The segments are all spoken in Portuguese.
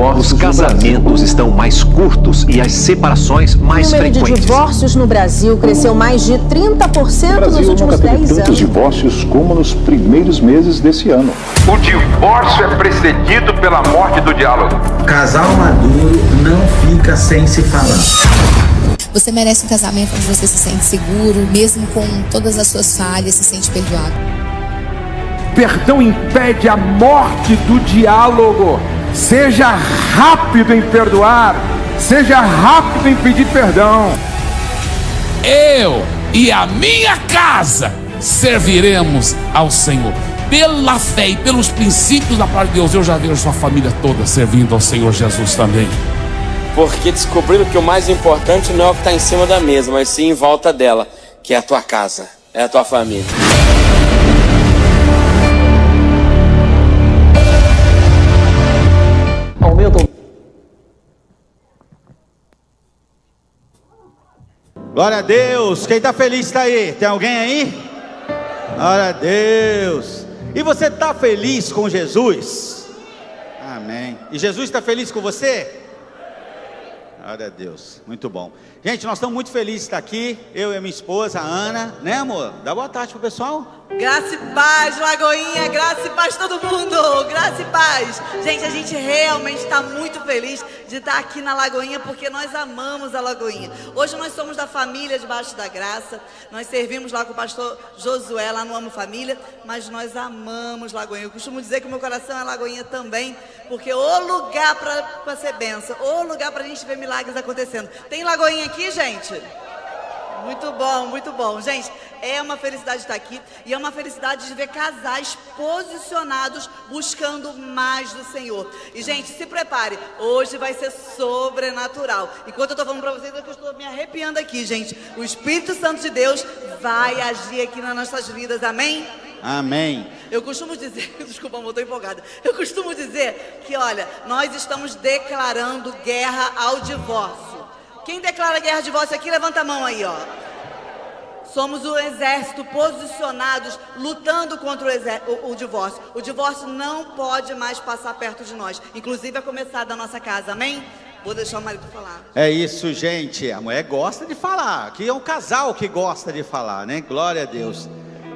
Os casamentos estão mais curtos e as separações mais frequentes. O número de divórcios no Brasil cresceu mais de 30% nos últimos 10 anos. Tantos divórcios como nos primeiros meses desse ano. O divórcio é precedido pela morte do diálogo. Casal maduro não fica sem se falar. Você merece um casamento onde você se sente seguro, mesmo com todas as suas falhas, se sente perdoado. Perdão impede a morte do diálogo. Seja rápido em perdoar. Seja rápido em pedir perdão. Eu e a minha casa serviremos ao Senhor. Pela fé e pelos princípios da palavra de Deus, eu já vejo sua família toda servindo ao Senhor Jesus também. Porque descobriram que o mais importante não é o que está em cima da mesa, mas sim em volta dela, que é a tua casa, é a tua família. Glória a Deus. Quem está feliz está aí? Tem alguém aí? Glória a Deus. E você está feliz com Jesus? Amém. E Jesus está feliz com você? Glória a Deus, muito bom. Gente, nós estamos muito felizes de estar aqui. Eu e a minha esposa, a Ana, né, amor? Dá boa tarde pro pessoal. Graça e paz, Lagoinha, graça e paz todo mundo, graça e paz. Gente, a gente realmente está muito feliz de estar aqui na Lagoinha, porque nós amamos a Lagoinha. Hoje nós somos da família debaixo da graça, nós servimos lá com o pastor Josué, lá no Amo Família, mas nós amamos Lagoinha. Eu costumo dizer que o meu coração é Lagoinha também, porque o lugar para ser bênção, o lugar para a gente ver milagres acontecendo. Tem Lagoinha aqui, gente? Muito bom, muito bom. Gente, é uma felicidade estar aqui e é uma felicidade de ver casais posicionados buscando mais do Senhor. E, gente, se prepare, hoje vai ser sobrenatural. Enquanto eu estou falando para vocês, eu estou me arrepiando aqui, gente. O Espírito Santo de Deus vai agir aqui nas nossas vidas, amém? Amém. Eu costumo dizer, desculpa, eu estou empolgada. Eu costumo dizer que, olha, nós estamos declarando guerra ao divórcio. Quem declara guerra ao divórcio aqui, levanta a mão aí, ó. Somos o exército posicionados, lutando contra o divórcio. O divórcio não pode mais passar perto de nós, inclusive a começar da nossa casa, amém? Vou deixar o marido falar. É isso, gente, a mulher gosta de falar. Aqui é um casal que gosta de falar, né? Glória a Deus.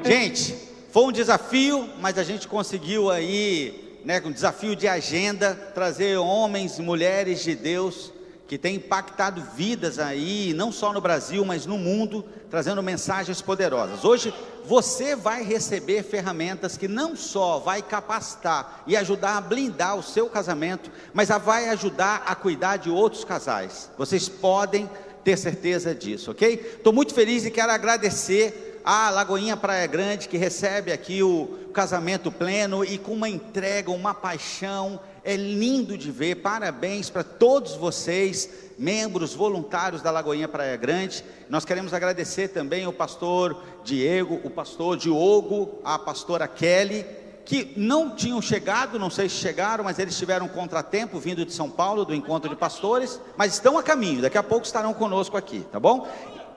Gente, foi um desafio, mas a gente conseguiu aí, né, um desafio de agenda, trazer homens e mulheres de Deus que tem impactado vidas aí, não só no Brasil, mas no mundo, trazendo mensagens poderosas. Hoje você vai receber ferramentas que não só vai capacitar e ajudar a blindar o seu casamento, mas vai ajudar a cuidar de outros casais. Vocês podem ter certeza disso, ok? Estou muito feliz e quero agradecer a Lagoinha Praia Grande, que recebe aqui o casamento pleno e com uma entrega, uma paixão. É lindo de ver. Parabéns para todos vocês, membros voluntários da Lagoinha Praia Grande. Nós queremos agradecer também o pastor Diego, o pastor Diogo, a pastora Kelly, que não tinham chegado, não sei se chegaram, mas eles tiveram um contratempo vindo de São Paulo, do encontro de pastores, mas estão a caminho, daqui a pouco estarão conosco aqui, tá bom?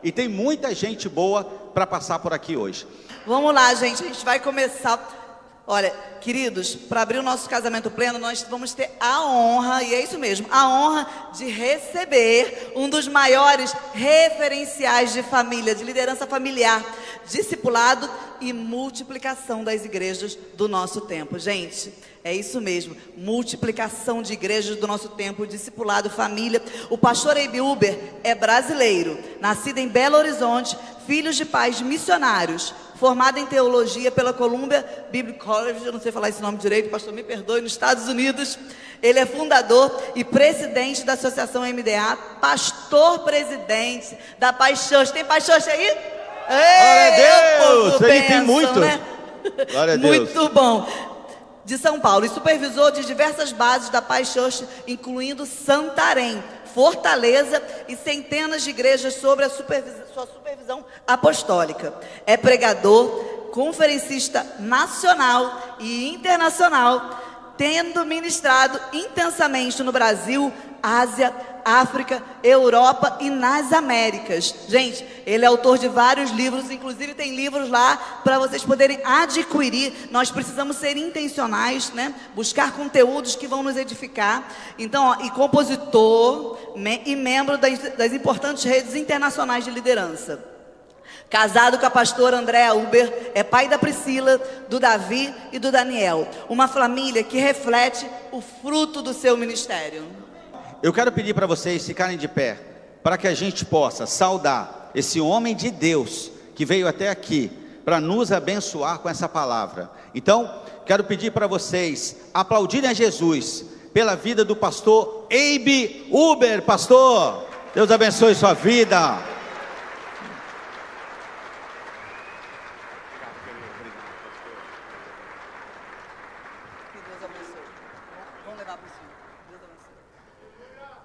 E tem muita gente boa para passar por aqui hoje. Vamos lá, gente, a gente vai começar. Olha, queridos, para abrir o nosso casamento pleno, nós vamos ter a honra, e é isso mesmo, a honra de receber um dos maiores referenciais de família, de liderança familiar, discipulado e multiplicação das igrejas do nosso tempo. Gente, é isso mesmo, multiplicação de igrejas do nosso tempo, discipulado, família. O pastor Eibe Uber é brasileiro, nascido em Belo Horizonte, filho de pais missionários, formado em teologia pela Columbia Biblical College, eu não sei falar esse nome direito, pastor, me perdoe, nos Estados Unidos. Ele é fundador e presidente da Associação MDA, pastor-presidente da Paz Church. Tem Paz Church aí? Glória a Deus! Ele tem muito, né? Glória a Deus. Muito bom. De São Paulo, e supervisor de diversas bases da Paz Church, incluindo Santarém, Fortaleza e centenas de igrejas sobre a sua supervisão apostólica. É pregador, conferencista nacional e internacional, tendo ministrado intensamente no Brasil, Ásia, África, Europa e nas Américas. Gente, ele é autor de vários livros, inclusive tem livros lá para vocês poderem adquirir. Nós precisamos ser intencionais, né? Buscar conteúdos que vão nos edificar. Então, ó, e compositor e membro das importantes redes internacionais de liderança. Casado com a pastora Andréa Huber, é pai da Priscila, do Davi e do Daniel. Uma família que reflete o fruto do seu ministério. Eu quero pedir para vocês ficarem de pé, para que a gente possa saudar esse homem de Deus que veio até aqui para nos abençoar com essa palavra. Então, quero pedir para vocês aplaudirem a Jesus pela vida do pastor Abe Huber. Pastor, Deus abençoe sua vida.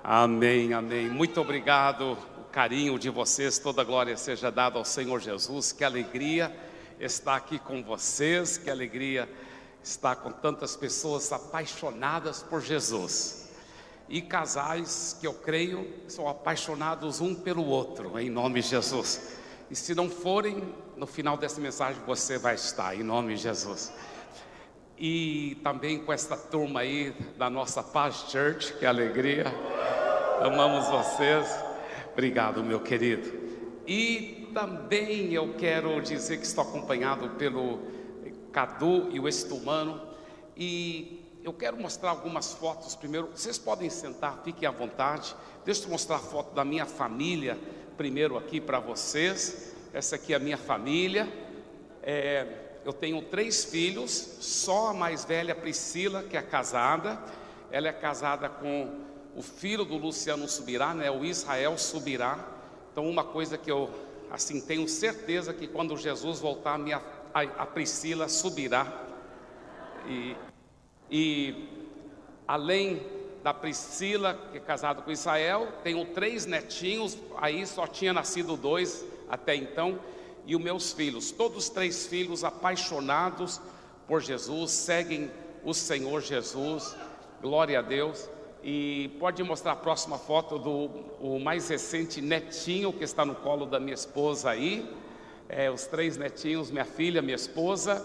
Amém, amém. Muito obrigado, o carinho de vocês, toda glória seja dada ao Senhor Jesus. Que alegria estar aqui com vocês, que alegria estar com tantas pessoas apaixonadas por Jesus. E casais que eu creio são apaixonados um pelo outro, em nome de Jesus. E se não forem, no final dessa mensagem você vai estar, em nome de Jesus. E também com essa turma aí da nossa Paz Church, que alegria. Amamos vocês. Obrigado, meu querido. E também eu quero dizer que estou acompanhado pelo Cadu e o Estumano. E eu quero mostrar algumas fotos primeiro. Vocês podem sentar, fiquem à vontade. Deixa eu mostrar a foto da minha família primeiro aqui para vocês. Essa aqui é a minha família. Eu tenho 3 filhos, só a mais velha, Priscila, que é casada. Ela é casada com o filho do Luciano Subirá, né, o Israel Subirá. Então, uma coisa que eu assim tenho certeza que quando Jesus voltar, a Priscila subirá. E além da Priscila, que é casada com Israel, tenho 3 netinhos. Aí só tinha nascido 2 até então. E os meus filhos, todos 3 filhos apaixonados por Jesus, seguem o Senhor Jesus, glória a Deus. E pode mostrar a próxima foto do mais recente netinho que está no colo da minha esposa aí. Os 3 netinhos, minha filha, minha esposa.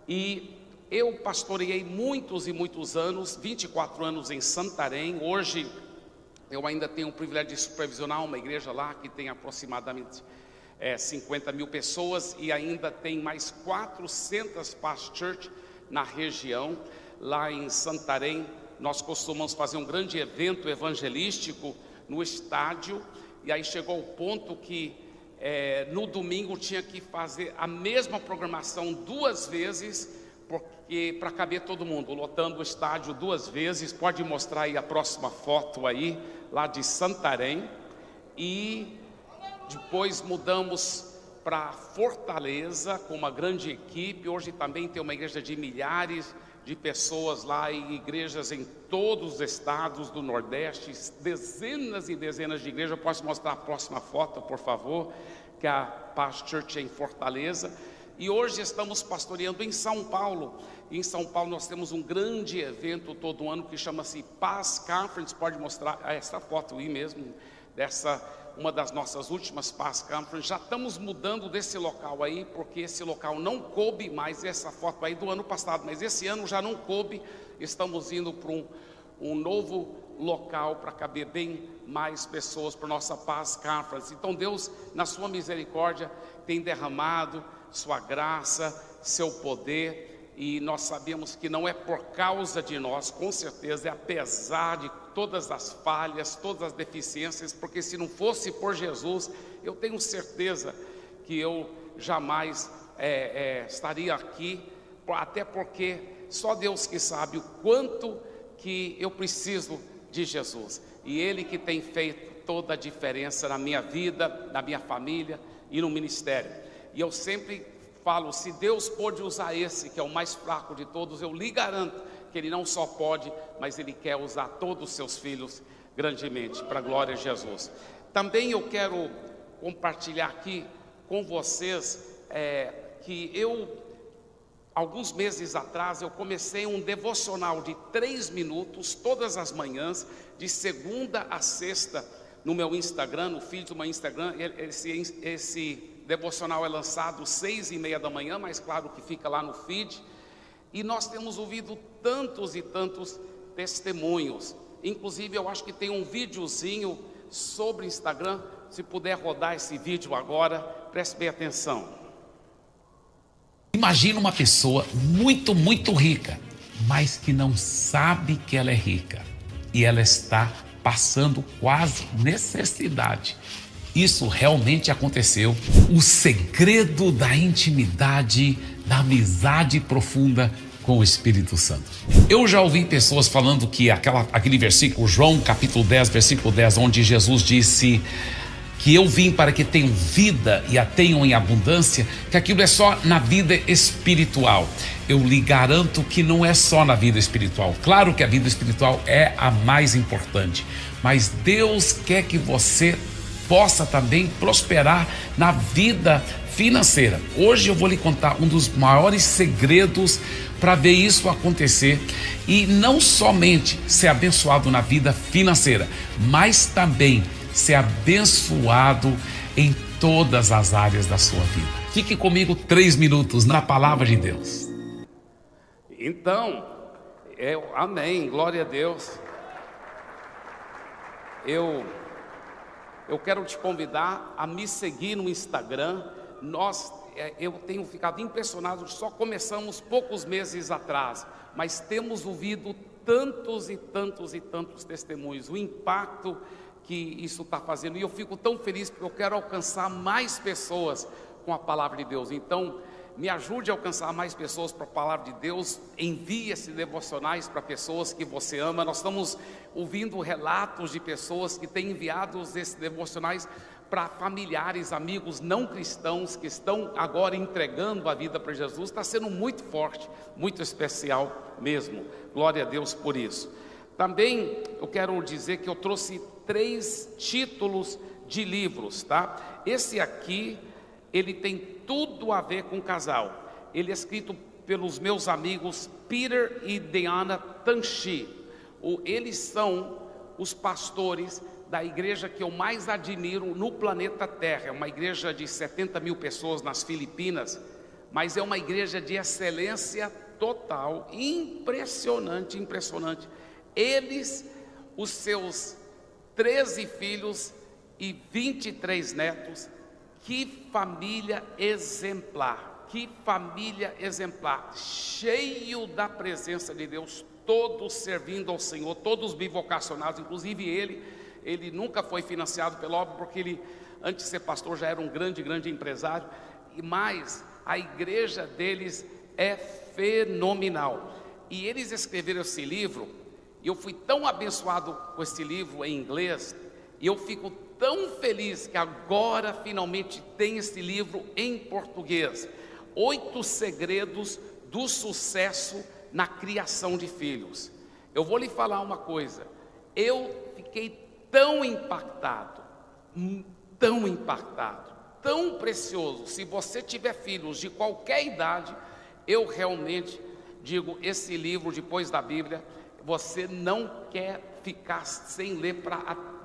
E eu pastoreei muitos e muitos anos, 24 anos em Santarém. Hoje eu ainda tenho o privilégio de supervisionar uma igreja lá que tem aproximadamente 50 mil pessoas, e ainda tem mais 400 Paz Church na região. Lá em Santarém nós costumamos fazer um grande evento evangelístico no estádio, e aí chegou o ponto que no domingo tinha que fazer a mesma programação 2 vezes, porque para caber todo mundo, lotando o estádio 2 vezes. Pode mostrar aí a próxima foto aí, lá de Santarém. E depois mudamos para Fortaleza com uma grande equipe. Hoje também tem uma igreja de milhares de pessoas lá, e igrejas em todos os estados do Nordeste, dezenas e dezenas de igrejas. Posso mostrar a próxima foto, por favor, que é a Paz Church em Fortaleza. E hoje estamos pastoreando em São Paulo. E em São Paulo nós temos um grande evento todo ano que chama-se Paz Conference. Pode mostrar essa foto aí mesmo, uma das nossas últimas Paz Conference. Já estamos mudando desse local aí, porque esse local não coube mais. Essa foto aí do ano passado, mas esse ano já não coube. Estamos indo para um novo local para caber bem mais pessoas para nossa Paz Conference. Então Deus, na sua misericórdia, tem derramado sua graça, seu poder, e nós sabemos que não é por causa de nós, com certeza é apesar de todas as falhas, todas as deficiências, porque se não fosse por Jesus, eu tenho certeza que eu jamais estaria aqui, até porque só Deus que sabe o quanto que eu preciso de Jesus, e Ele que tem feito toda a diferença na minha vida, na minha família e no ministério. E eu sempre falo, se Deus pôde usar esse, que é o mais fraco de todos, eu lhe garanto que Ele não só pode, mas Ele quer usar todos os seus filhos grandemente, para a glória de Jesus. Também eu quero compartilhar aqui com vocês que eu alguns meses atrás, eu comecei um devocional de 3 minutos, todas as manhãs, de segunda a sexta, no meu Instagram, no feed do meu Instagram. Esse devocional é lançado às 6:30 da manhã, mas claro que fica lá no feed. E nós temos ouvido tantos e tantos testemunhos. Inclusive, eu acho que tem um videozinho sobre Instagram. Se puder rodar esse vídeo agora, preste bem atenção. Imagina uma pessoa muito, muito rica, mas que não sabe que ela é rica. E ela está passando quase necessidade. Isso realmente aconteceu. O segredo da intimidade, da amizade profunda com o Espírito Santo. Eu já ouvi pessoas falando que aquele versículo, João capítulo 10, versículo 10, onde Jesus disse que eu vim para que tenham vida e a tenham em abundância, que aquilo é só na vida espiritual. Eu lhe garanto que não é só na vida espiritual. Claro que a vida espiritual é a mais importante, mas Deus quer que você possa também prosperar na vida financeira. Hoje eu vou lhe contar um dos maiores segredos para ver isso acontecer, e não somente ser abençoado na vida financeira, mas também ser abençoado em todas as áreas da sua vida. Fique comigo 3 minutos na palavra de Deus. Então, amém, glória a Deus. Eu quero te convidar a me seguir no Instagram. Eu tenho ficado impressionado, só começamos poucos meses atrás, mas temos ouvido tantos e tantos e tantos testemunhos, o impacto que isso está fazendo, e eu fico tão feliz porque eu quero alcançar mais pessoas com a palavra de Deus. Então, me ajude a alcançar mais pessoas para a palavra de Deus. Envie esses devocionais para pessoas que você ama. Nós estamos ouvindo relatos de pessoas que têm enviado esses devocionais para familiares, amigos não cristãos que estão agora entregando a vida para Jesus. Está sendo muito forte, muito especial mesmo. Glória a Deus por isso. Também eu quero dizer que eu trouxe 3 títulos de livros, tá? Esse aqui, ele tem tudo a ver com casal. Ele é escrito pelos meus amigos Peter e Diana Tanchi. Eles são os pastores da igreja que eu mais admiro no planeta Terra. É uma igreja de 70 mil pessoas nas Filipinas, mas é uma igreja de excelência total, impressionante, impressionante. Eles, os seus 13 filhos e 23 netos, que família exemplar, que família exemplar, cheio da presença de Deus, todos servindo ao Senhor, todos bivocacionados. Inclusive ele nunca foi financiado pela obra, porque ele, antes de ser pastor, já era um grande empresário, mas a igreja deles é fenomenal. E eles escreveram esse livro, e eu fui tão abençoado com esse livro em inglês, e eu fico tão feliz que agora finalmente tem esse livro em português. 8 segredos do sucesso na criação de filhos. Eu vou lhe falar uma coisa, eu fiquei tão impactado, tão precioso. Se você tiver filhos de qualquer idade, eu realmente digo, esse livro, depois da Bíblia, você não quer ficar sem ler.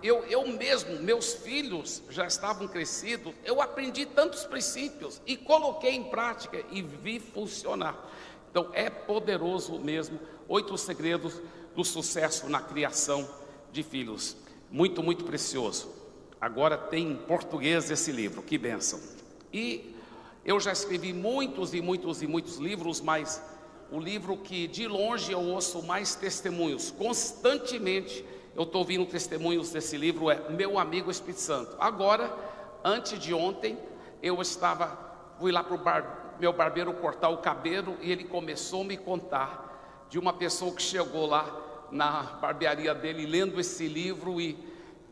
Eu mesmo, meus filhos já estavam crescidos, eu aprendi tantos princípios e coloquei em prática e vi funcionar. Então é poderoso mesmo. 8 segredos do sucesso na criação de filhos. Muito precioso. Agora tem em português esse livro, que bênção. E eu já escrevi muitos livros, mas o livro que de longe eu ouço mais testemunhos, constantemente eu estou ouvindo testemunhos desse livro, é Meu Amigo Espírito Santo. Agora, antes de ontem, fui lá para o meu barbeiro cortar o cabelo, e ele começou a me contar de uma pessoa que chegou lá na barbearia dele, lendo esse livro e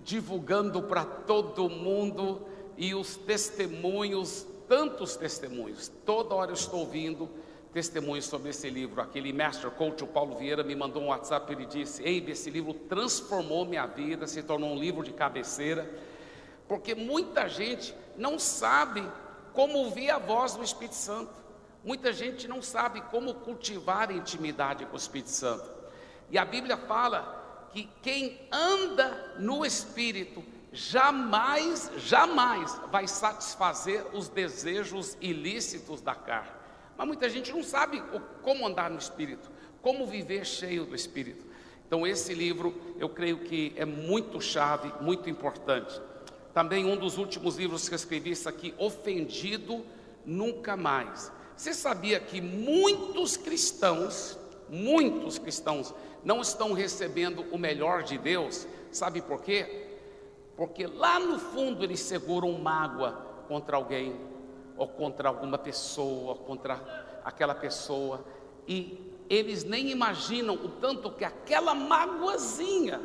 divulgando para todo mundo, e os testemunhos, tantos testemunhos, toda hora eu estou ouvindo testemunhos sobre esse livro. Aquele Master Coach, o Paulo Vieira, me mandou um WhatsApp, ele disse: ei, esse livro transformou minha vida, se tornou um livro de cabeceira, porque muita gente não sabe como ouvir a voz do Espírito Santo. Muita gente não sabe como cultivar a intimidade com o Espírito Santo. E a Bíblia fala que quem anda no Espírito jamais vai satisfazer os desejos ilícitos da carne. Mas muita gente não sabe como andar no Espírito, como viver cheio do Espírito. Então esse livro eu creio que é muito chave, muito importante. Também um dos últimos livros que eu escrevi, isso aqui, Ofendido Nunca Mais. Você sabia que muitos cristãos não estão recebendo o melhor de Deus? Sabe por quê? Porque lá no fundo eles seguram mágoa contra alguém, ou contra alguma pessoa, ou contra aquela pessoa, e eles nem imaginam o tanto que aquela magoazinha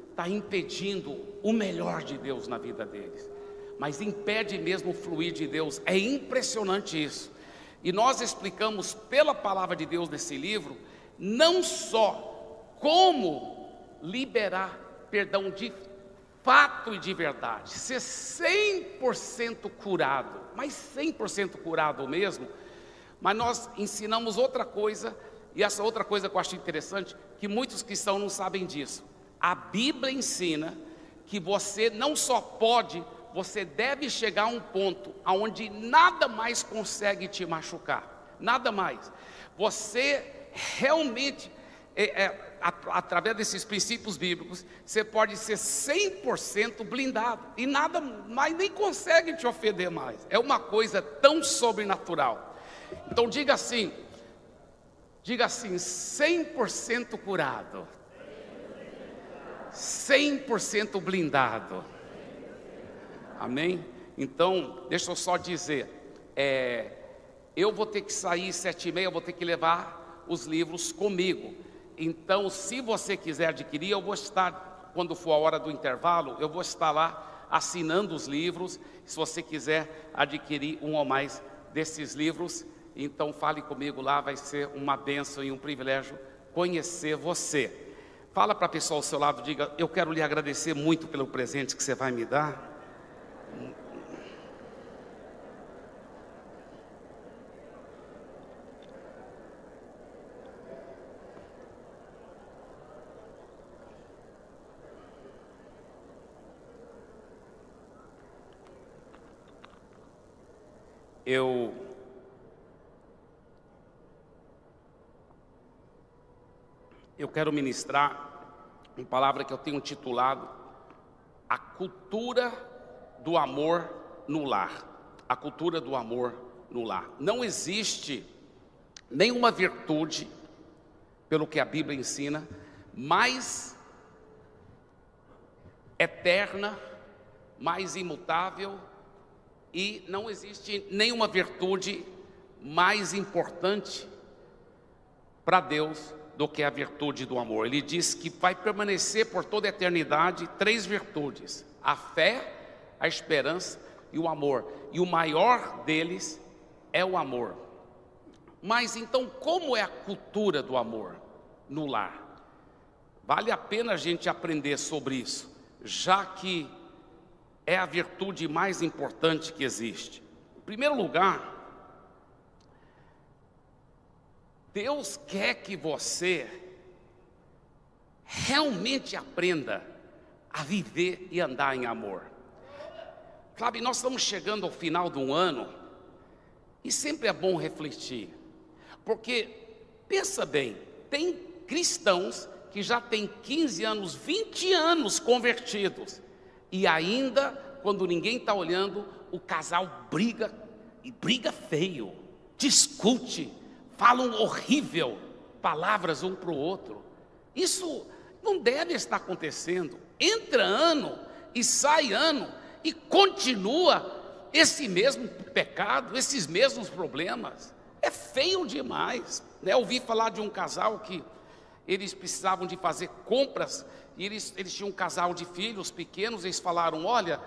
está impedindo o melhor de Deus na vida deles, mas impede mesmo o fluir de Deus. É impressionante isso. E nós explicamos pela palavra de Deus nesse livro, não só como liberar perdão de fato e de verdade, ser 100% curado, mas 100% curado mesmo, mas nós ensinamos outra coisa, e essa outra coisa que eu acho interessante, que muitos cristãos não sabem disso. A Bíblia ensina que você não só pode, você deve chegar a um ponto onde nada mais consegue te machucar, nada mais. Você realmente, através desses princípios bíblicos, você pode ser 100% blindado, e nada mais nem consegue te ofender mais. É uma coisa tão sobrenatural. Então diga assim, 100% curado, 100% blindado. Amém? Então, deixa eu só dizer, eu vou ter que sair 7h30, eu vou ter que levar os livros comigo. Então, se você quiser adquirir, eu vou estar, quando for a hora do intervalo, eu vou estar lá assinando os livros. Se você quiser adquirir um ou mais desses livros, então fale comigo lá, vai ser uma bênção e um privilégio conhecer você. Fala para a pessoa ao seu lado, diga: eu quero lhe agradecer muito pelo presente que você vai me dar. Eu quero ministrar uma palavra que eu tenho titulado A Cultura do Amor no Lar. A cultura do amor no lar. Não existe nenhuma virtude, pelo que a Bíblia ensina, mais eterna, mais imutável, e não existe nenhuma virtude mais importante para Deus do que a virtude do amor. Ele diz que vai permanecer por toda a eternidade 3 virtudes: a fé, a esperança e o amor. E o maior deles é o amor. Mas então, como é a cultura do amor no lar? Vale a pena a gente aprender sobre isso, já que é a virtude mais importante que existe. Em primeiro lugar, Deus quer que você realmente aprenda a viver e andar em amor. Sabe, nós estamos chegando ao final de um ano, e sempre é bom refletir, porque, pensa bem, tem cristãos que já têm 15 anos, 20 anos convertidos, e ainda, quando ninguém está olhando, o casal briga, e briga feio, discute, falam horrível palavras um para o outro. Isso não deve estar acontecendo. Entra ano e sai ano e continua esse mesmo pecado, esses mesmos problemas. É feio demais, né? Eu ouvi falar de um casal que eles precisavam de fazer compras, e eles tinham um casal de filhos pequenos. Eles falaram: olha,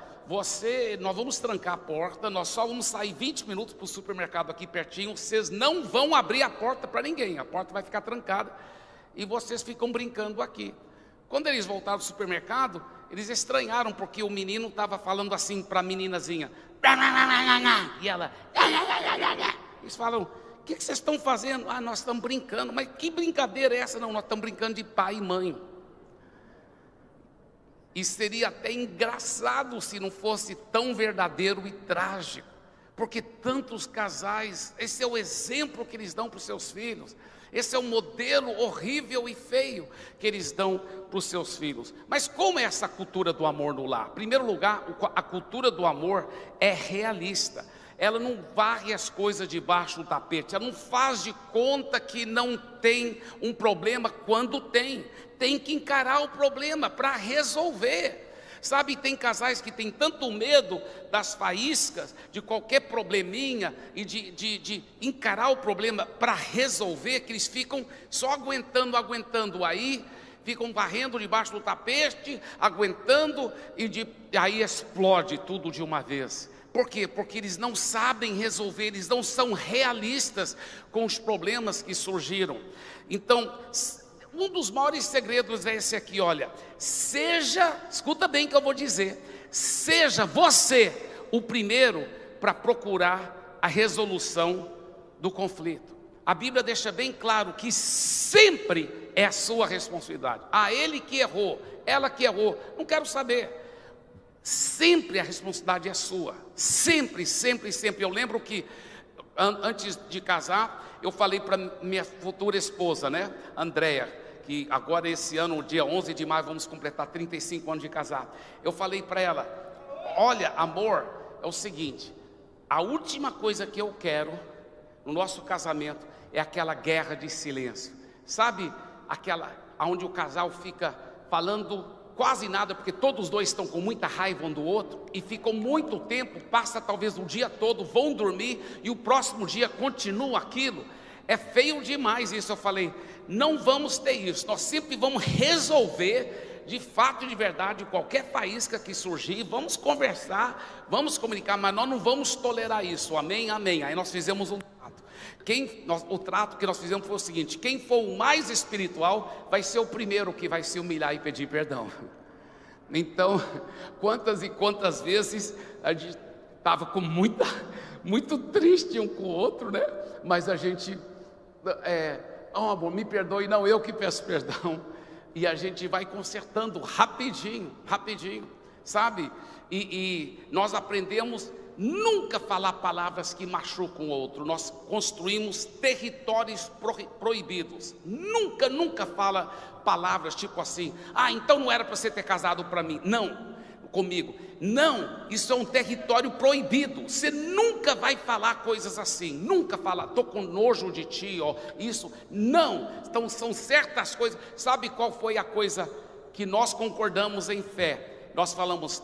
nós vamos trancar a porta, nós só vamos sair 20 minutos para o supermercado aqui pertinho, vocês não vão abrir a porta para ninguém, a porta vai ficar trancada, e vocês ficam brincando aqui. Quando eles voltaram do supermercado, eles estranharam, porque o menino estava falando assim para a meninazinha, e ela, eles falam: o que vocês estão fazendo? Ah, nós estamos brincando. Mas que brincadeira é essa? Não, nós estamos brincando de pai e mãe. E seria até engraçado se não fosse tão verdadeiro e trágico, porque tantos casais, esse é o exemplo que eles dão para os seus filhos, esse é o modelo horrível e feio que eles dão para os seus filhos. Mas como é essa cultura do amor no lar? Em primeiro lugar, a cultura do amor é realista. Ela não varre as coisas debaixo do tapete, ela não faz de conta que não tem um problema quando tem que encarar o problema para resolver. Sabe, tem casais que têm tanto medo das faíscas, de qualquer probleminha e de encarar o problema para resolver, que eles ficam só aguentando aí, ficam varrendo debaixo do tapete, aguentando e aí explode tudo de uma vez. Por quê? Porque eles não sabem resolver, eles não são realistas com os problemas que surgiram. Então, um dos maiores segredos é esse aqui, olha, escuta bem o que eu vou dizer, seja você o primeiro para procurar a resolução do conflito. A Bíblia deixa bem claro que sempre é a sua responsabilidade. Ele que errou, ela que errou, não quero saber. Sempre a responsabilidade é sua, sempre. Eu lembro que antes de casar, eu falei para minha futura esposa, né, Andréia, que agora esse ano, dia 11 de maio, vamos completar 35 anos de casado. Eu falei para ela, olha amor, é o seguinte, a última coisa que eu quero no nosso casamento é aquela guerra de silêncio. Sabe, aquela onde o casal fica falando quase nada, porque todos os dois estão com muita raiva um do outro, e ficam muito tempo, passa talvez o dia todo, vão dormir, e o próximo dia continua aquilo. É feio demais isso. Eu falei, não vamos ter isso, nós sempre vamos resolver, de fato e de verdade, qualquer faísca que surgir, vamos conversar, vamos comunicar, mas nós não vamos tolerar isso, amém? Aí nós fizemos um trato. O trato que nós fizemos foi o seguinte: quem for o mais espiritual vai ser o primeiro que vai se humilhar e pedir perdão. Então, quantas e quantas vezes a gente estava muito triste um com o outro, né? Mas a gente, amor, me perdoe, não, eu que peço perdão. E a gente vai consertando rapidinho, sabe? E nós aprendemos nunca falar palavras que machucam o outro. Nós construímos territórios proibidos. Nunca fala palavras tipo assim: então não era para você ter casado comigo. Não, isso é um território proibido. Você nunca vai falar coisas assim. Nunca fala, estou com nojo de ti, isso. Não, então são certas coisas. Sabe qual foi a coisa que nós concordamos em fé? Nós falamos,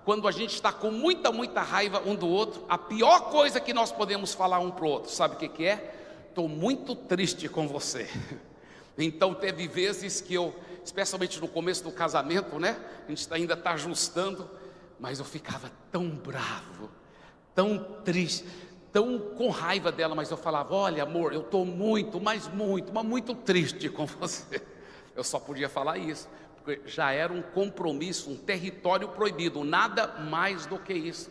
quando a gente está com muita raiva um do outro, a pior coisa que nós podemos falar um para o outro, sabe o que é? Estou muito triste com você. Então teve vezes que eu, especialmente no começo do casamento, né? A gente ainda está ajustando, mas eu ficava tão bravo, tão triste, tão com raiva dela, mas eu falava: olha amor, eu estou muito triste com você. Eu só podia falar isso, porque já era um compromisso, um território proibido, nada mais do que isso.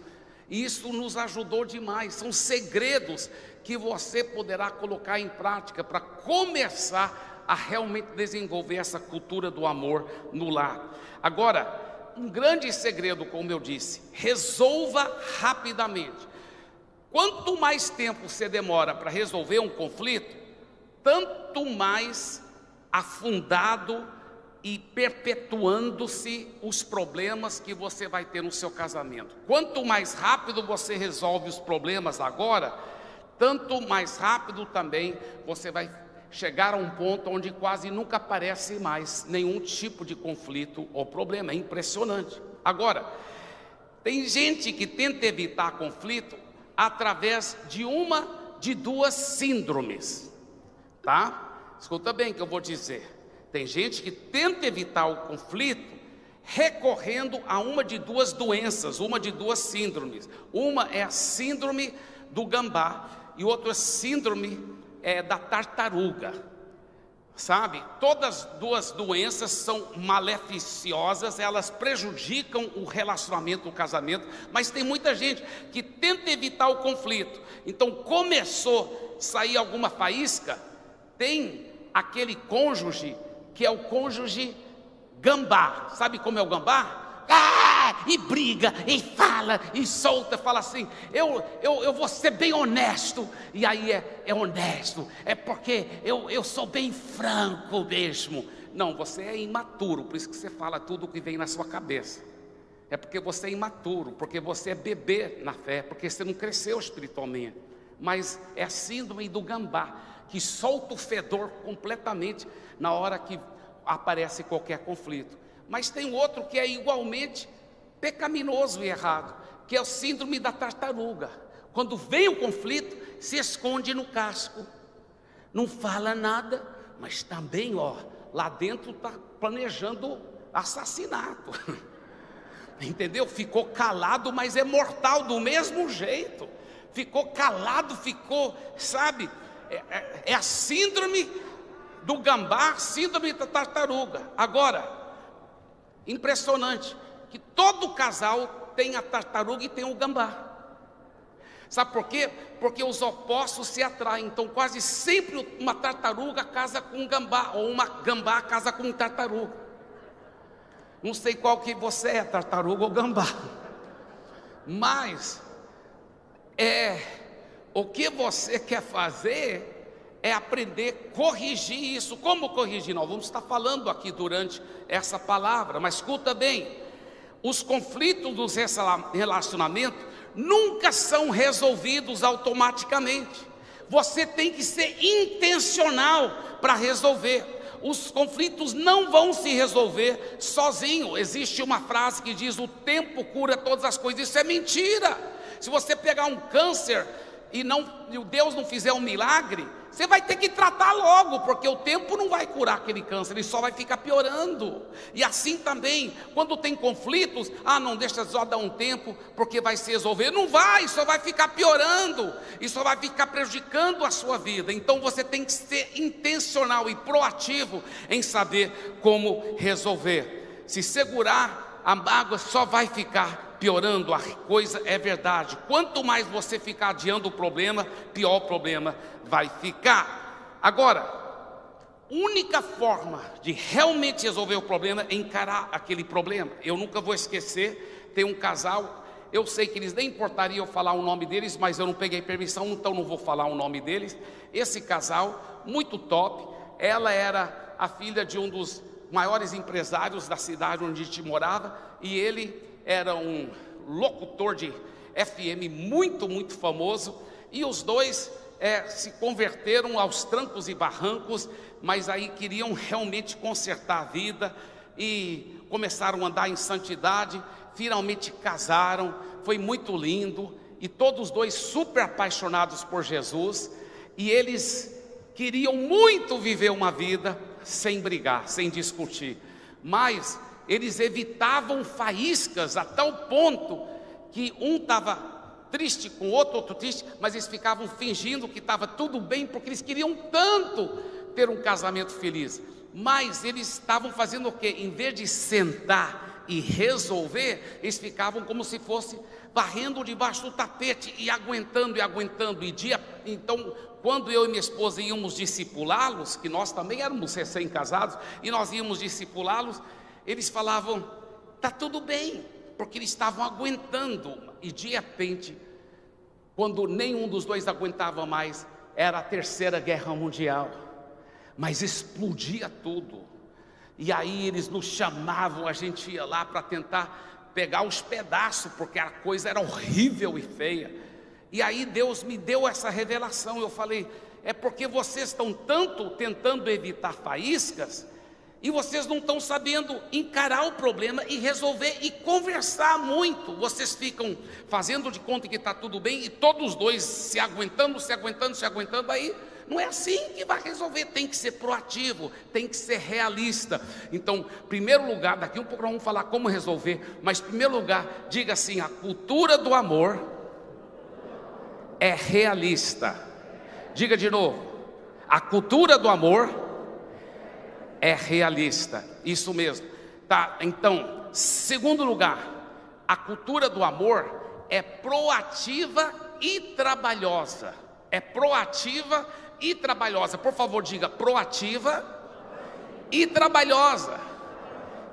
Isso nos ajudou demais. São segredos que você poderá colocar em prática para começar a realmente desenvolver essa cultura do amor no lar. Agora, um grande segredo, como eu disse, resolva rapidamente. Quanto mais tempo você demora para resolver um conflito, tanto mais afundado e perpetuando-se os problemas que você vai ter no seu casamento. Quanto mais rápido você resolve os problemas agora, tanto mais rápido também você vai chegar a um ponto onde quase nunca aparece mais nenhum tipo de conflito ou problema. É impressionante. Agora, tem gente que tenta evitar conflito através de uma de duas síndromes, tá? Escuta bem o que eu vou dizer. Tem gente que tenta evitar o conflito recorrendo a uma de duas doenças, uma de duas síndromes. Uma é a síndrome do gambá e outra síndrome da tartaruga. Sabe, todas duas doenças são maleficiosas, elas prejudicam o relacionamento, o casamento, mas tem muita gente que tenta evitar o conflito. Então começou a sair alguma faísca, tem aquele cônjuge que é o cônjuge gambá. Sabe como é o gambá? E briga, e fala, e solta, fala assim, eu vou ser bem honesto. E aí é honesto, é porque eu sou bem franco mesmo. Não, você é imaturo, por isso que você fala tudo o que vem na sua cabeça. É porque você é imaturo, porque você é bebê na fé, porque você não cresceu espiritualmente. Mas é a síndrome do gambá, que solta o fedor completamente na hora que aparece qualquer conflito. Mas tem outro que é igualmente pecaminoso e errado, que é o síndrome da tartaruga. Quando vem o conflito, se esconde no casco, não fala nada, mas também, lá dentro está planejando assassinato. Entendeu? Ficou calado, mas é mortal do mesmo jeito. Ficou calado, sabe? É a síndrome do gambá, síndrome da tartaruga. Agora, impressionante, que todo casal tem a tartaruga e tem o gambá. Sabe por quê? Porque os opostos se atraem. Então quase sempre uma tartaruga casa com um gambá, ou uma gambá casa com um tartaruga. Não sei qual que você é, tartaruga ou gambá. Mas o que você quer fazer é aprender a corrigir isso. Como corrigir? Nós vamos estar falando aqui durante essa palavra, mas escuta bem. Os conflitos dos relacionamentos nunca são resolvidos automaticamente. Você tem que ser intencional para resolver. Os conflitos não vão se resolver sozinho. Existe uma frase que diz: o tempo cura todas as coisas. Isso é mentira. Se você pegar um câncer e Deus não fizer um milagre, você vai ter que tratar logo, porque o tempo não vai curar aquele câncer, ele só vai ficar piorando. E assim também, quando tem conflitos, não, deixa só dar um tempo, porque vai se resolver. Não vai, só vai ficar piorando, e só vai ficar prejudicando a sua vida. Então você tem que ser intencional e proativo em saber como resolver. Se segurar a mágoa, só vai ficar piorando a coisa, é verdade. Quanto mais você ficar adiando o problema, pior o problema vai ficar. Agora, única forma de realmente resolver o problema é encarar aquele problema. Eu nunca vou esquecer, tem um casal, eu sei que eles nem importariam eu falar o nome deles, mas eu não peguei permissão, então não vou falar o nome deles. Esse casal, muito top, ela era a filha de um dos maiores empresários da cidade onde a gente morava, e ele era um locutor de FM muito famoso, e os dois se converteram aos trancos e barrancos, mas aí queriam realmente consertar a vida, e começaram a andar em santidade, finalmente casaram, foi muito lindo, e todos dois super apaixonados por Jesus, e eles queriam muito viver uma vida sem brigar, sem discutir, mas eles evitavam faíscas a tal ponto que um estava triste com o outro triste, mas eles ficavam fingindo que estava tudo bem, porque eles queriam tanto ter um casamento feliz. Mas eles estavam fazendo o quê? Em vez de sentar e resolver, eles ficavam como se fosse varrendo debaixo do tapete e aguentando. Então, quando eu e minha esposa íamos discipulá-los, que nós também éramos recém-casados, e nós íamos discipulá-los, eles falavam, está tudo bem, porque eles estavam aguentando. E de repente, quando nenhum dos dois aguentava mais, era a Terceira Guerra Mundial, mas explodia tudo. E aí eles nos chamavam, a gente ia lá para tentar pegar os pedaços, porque a coisa era horrível e feia. E aí Deus me deu essa revelação. Eu falei, é porque vocês estão tanto tentando evitar faíscas, e vocês não estão sabendo encarar o problema e resolver e conversar muito. Vocês ficam fazendo de conta que está tudo bem, e todos os dois se aguentando, aí não é assim que vai resolver. Tem que ser proativo, tem que ser realista. Então, em primeiro lugar, daqui um pouco nós vamos falar como resolver, mas em primeiro lugar, diga assim: a cultura do amor é realista. Diga de novo: a cultura do amor é realista. Isso mesmo. Tá? Então, segundo lugar, a cultura do amor é proativa e trabalhosa. É proativa e trabalhosa. Por favor, diga proativa e trabalhosa.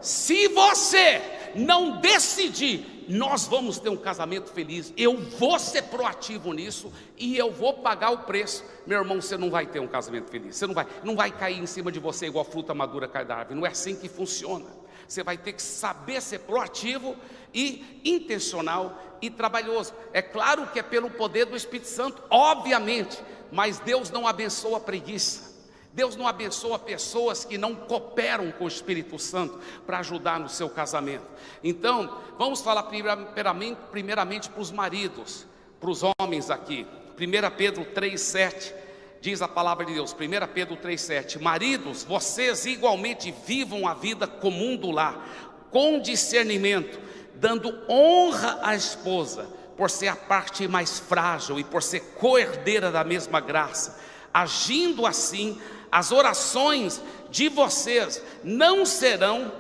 Se você não decidir, nós vamos ter um casamento feliz, eu vou ser proativo nisso e eu vou pagar o preço, meu irmão, você não vai ter um casamento feliz. Você não vai cair em cima de você igual fruta madura cai da árvore. Não é assim que funciona. Você vai ter que saber ser proativo e intencional e trabalhoso. É claro que é pelo poder do Espírito Santo, obviamente, mas Deus não abençoa a preguiça. Deus não abençoa pessoas que não cooperam com o Espírito Santo para ajudar no seu casamento. Então, vamos falar primeiramente para os maridos, para os homens aqui. 1 Pedro 3,7 diz a palavra de Deus, 1 Pedro 3,7: maridos, vocês igualmente vivam a vida comum do lar, com discernimento, dando honra à esposa, por ser a parte mais frágil e por ser coerdeira da mesma graça. Agindo assim, as orações de vocês não serão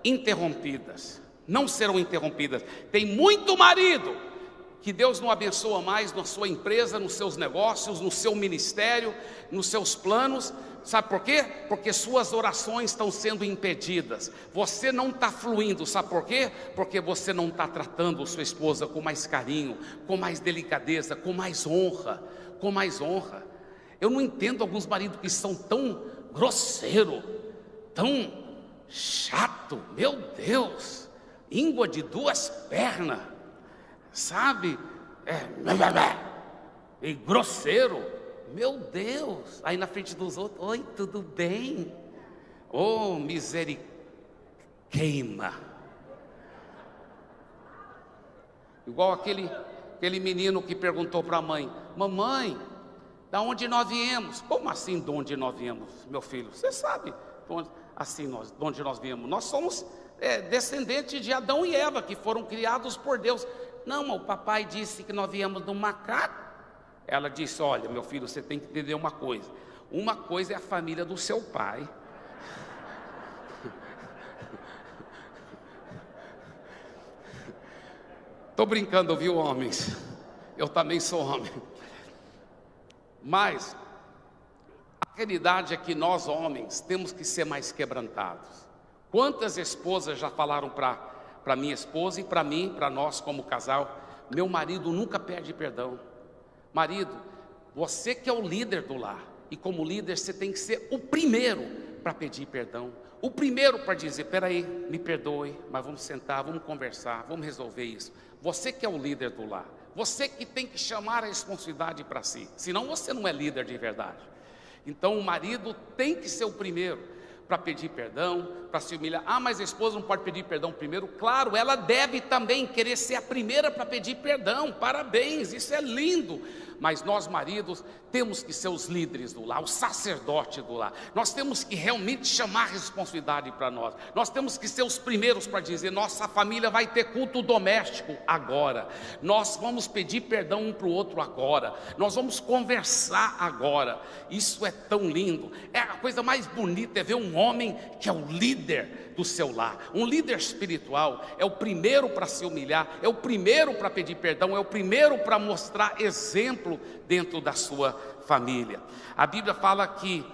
interrompidas. Não serão interrompidas. Tem muito marido que Deus não abençoa mais na sua empresa, nos seus negócios, no seu ministério, nos seus planos. Sabe por quê? Porque suas orações estão sendo impedidas. Você não está fluindo. Sabe por quê? Porque você não está tratando sua esposa com mais carinho, com mais delicadeza, com mais honra. Com mais honra. Eu não entendo alguns maridos que são tão grosseiros, tão chato, meu Deus, língua de duas pernas, sabe? E grosseiro, meu Deus. Aí na frente dos outros, oi, tudo bem? Oh, misericórdia, queima. Igual aquele menino que perguntou para a mãe: mamãe, da onde nós viemos? Como assim de onde nós viemos, meu filho? Você sabe de onde nós viemos? Nós somos descendentes de Adão e Eva, que foram criados por Deus. Não, mas o papai disse que nós viemos de um macaco. Ela disse: olha, meu filho, você tem que entender uma coisa. Uma coisa é a família do seu pai. Estou brincando, viu, homens? Eu também sou homem. Mas a realidade é que nós homens temos que ser mais quebrantados. Quantas esposas já falaram para minha esposa e para mim, para nós como casal: meu marido nunca pede perdão. Marido, você que é o líder do lar, e como líder você tem que ser o primeiro para pedir perdão, o primeiro para dizer: peraí, me perdoe, mas vamos sentar, vamos conversar, vamos resolver isso. Você que é o líder do lar, você que tem que chamar a responsabilidade para si, senão você não é líder de verdade. Então o marido tem que ser o primeiro para pedir perdão, para se humilhar. Ah, mas a esposa não pode pedir perdão primeiro? Claro, ela deve também querer ser a primeira para pedir perdão. Parabéns, isso é lindo. Mas nós maridos temos que ser os líderes do lar, o sacerdote do lar. Nós temos que realmente chamar a responsabilidade para nós. Nós temos que ser os primeiros para dizer: nossa família vai ter culto doméstico agora. Nós vamos pedir perdão um para o outro agora. Nós vamos conversar agora. Isso é tão lindo. É a coisa mais bonita, é ver um homem que é o líder do seu lar, um líder espiritual. É o primeiro para se humilhar, é o primeiro para pedir perdão, é o primeiro para mostrar exemplo dentro da sua família. A Bíblia fala que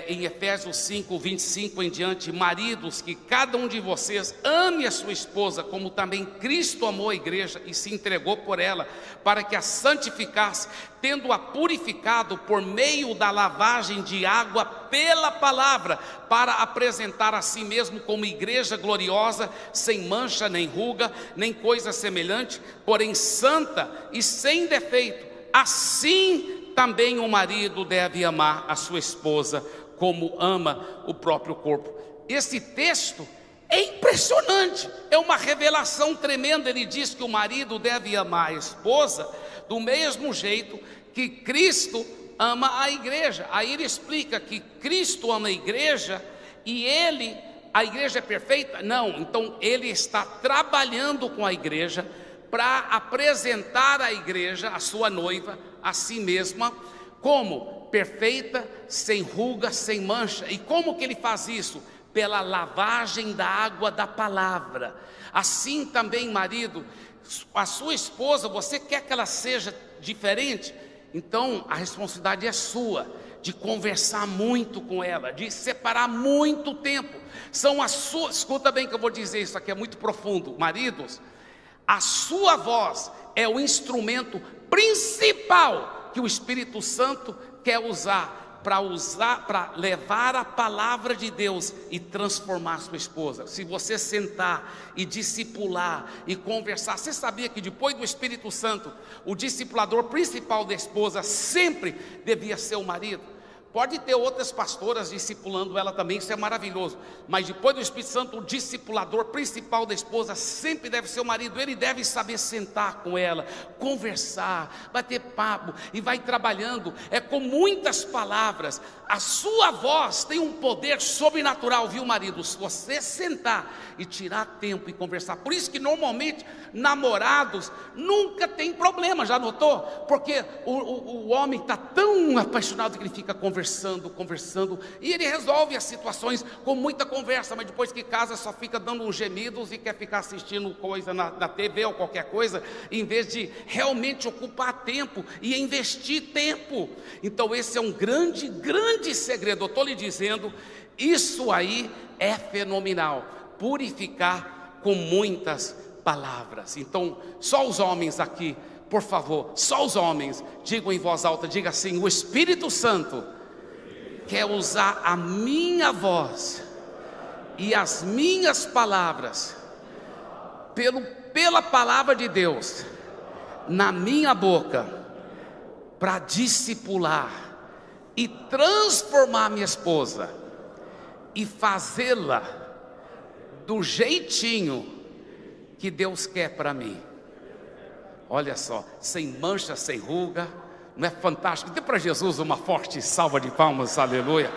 em Efésios 5:25 em diante: maridos, que cada um de vocês ame a sua esposa, como também Cristo amou a igreja e se entregou por ela, para que a santificasse, tendo-a purificado por meio da lavagem de água pela palavra, para apresentar a si mesmo como igreja gloriosa, sem mancha, nem ruga, nem coisa semelhante, porém santa e sem defeito. Assim também o marido deve amar a sua esposa como ama o próprio corpo. Esse texto é impressionante, é uma revelação tremenda. Ele diz que o marido deve amar a esposa do mesmo jeito que Cristo ama a igreja. Aí ele explica que Cristo ama a igreja e a igreja é perfeita? Não, então ele está trabalhando com a igreja para apresentar à igreja, a sua noiva, a si mesma, como perfeita, sem ruga, sem mancha. E como que ele faz isso? pela lavagem da água da palavra. Assim também, marido, a sua esposa, você quer que ela seja diferente? Então a responsabilidade é sua, de conversar muito com ela, de separar muito tempo. São as suas, escuta bem que eu vou dizer, isso aqui é muito profundo, maridos, a sua voz é o instrumento principal que o Espírito Santo quer usar para levar a palavra de Deus e transformar sua esposa. Se você sentar e discipular e conversar, você sabia que depois do Espírito Santo, o discipulador principal da esposa sempre devia ser o marido? Pode ter outras pastoras discipulando ela também, isso é maravilhoso, mas depois do Espírito Santo, o discipulador principal da esposa sempre deve ser o marido. Ele deve saber sentar com ela, conversar, bater papo, e vai trabalhando, com muitas palavras. A sua voz tem um poder sobrenatural, viu, marido? Se você sentar e tirar tempo e conversar. Por isso que normalmente namorados nunca tem problema, já notou? Porque o homem está tão apaixonado que ele fica conversando, e ele resolve as situações com muita conversa, mas depois que casa só fica dando uns gemidos e quer ficar assistindo coisa na TV ou qualquer coisa, em vez de realmente ocupar tempo e investir tempo. Então esse é um grande, grande segredo. Eu estou lhe dizendo, isso aí é fenomenal, purificar com muitas palavras. Então só os homens aqui, por favor, só os homens, digam em voz alta, diga assim: o Espírito Santo quer usar a minha voz e as minhas palavras, pela palavra de Deus, na minha boca, para discipular e transformar minha esposa, e fazê-la do jeitinho que Deus quer para mim. Olha só, sem mancha, sem ruga. Não é fantástico? Dê para Jesus uma forte salva de palmas, aleluia.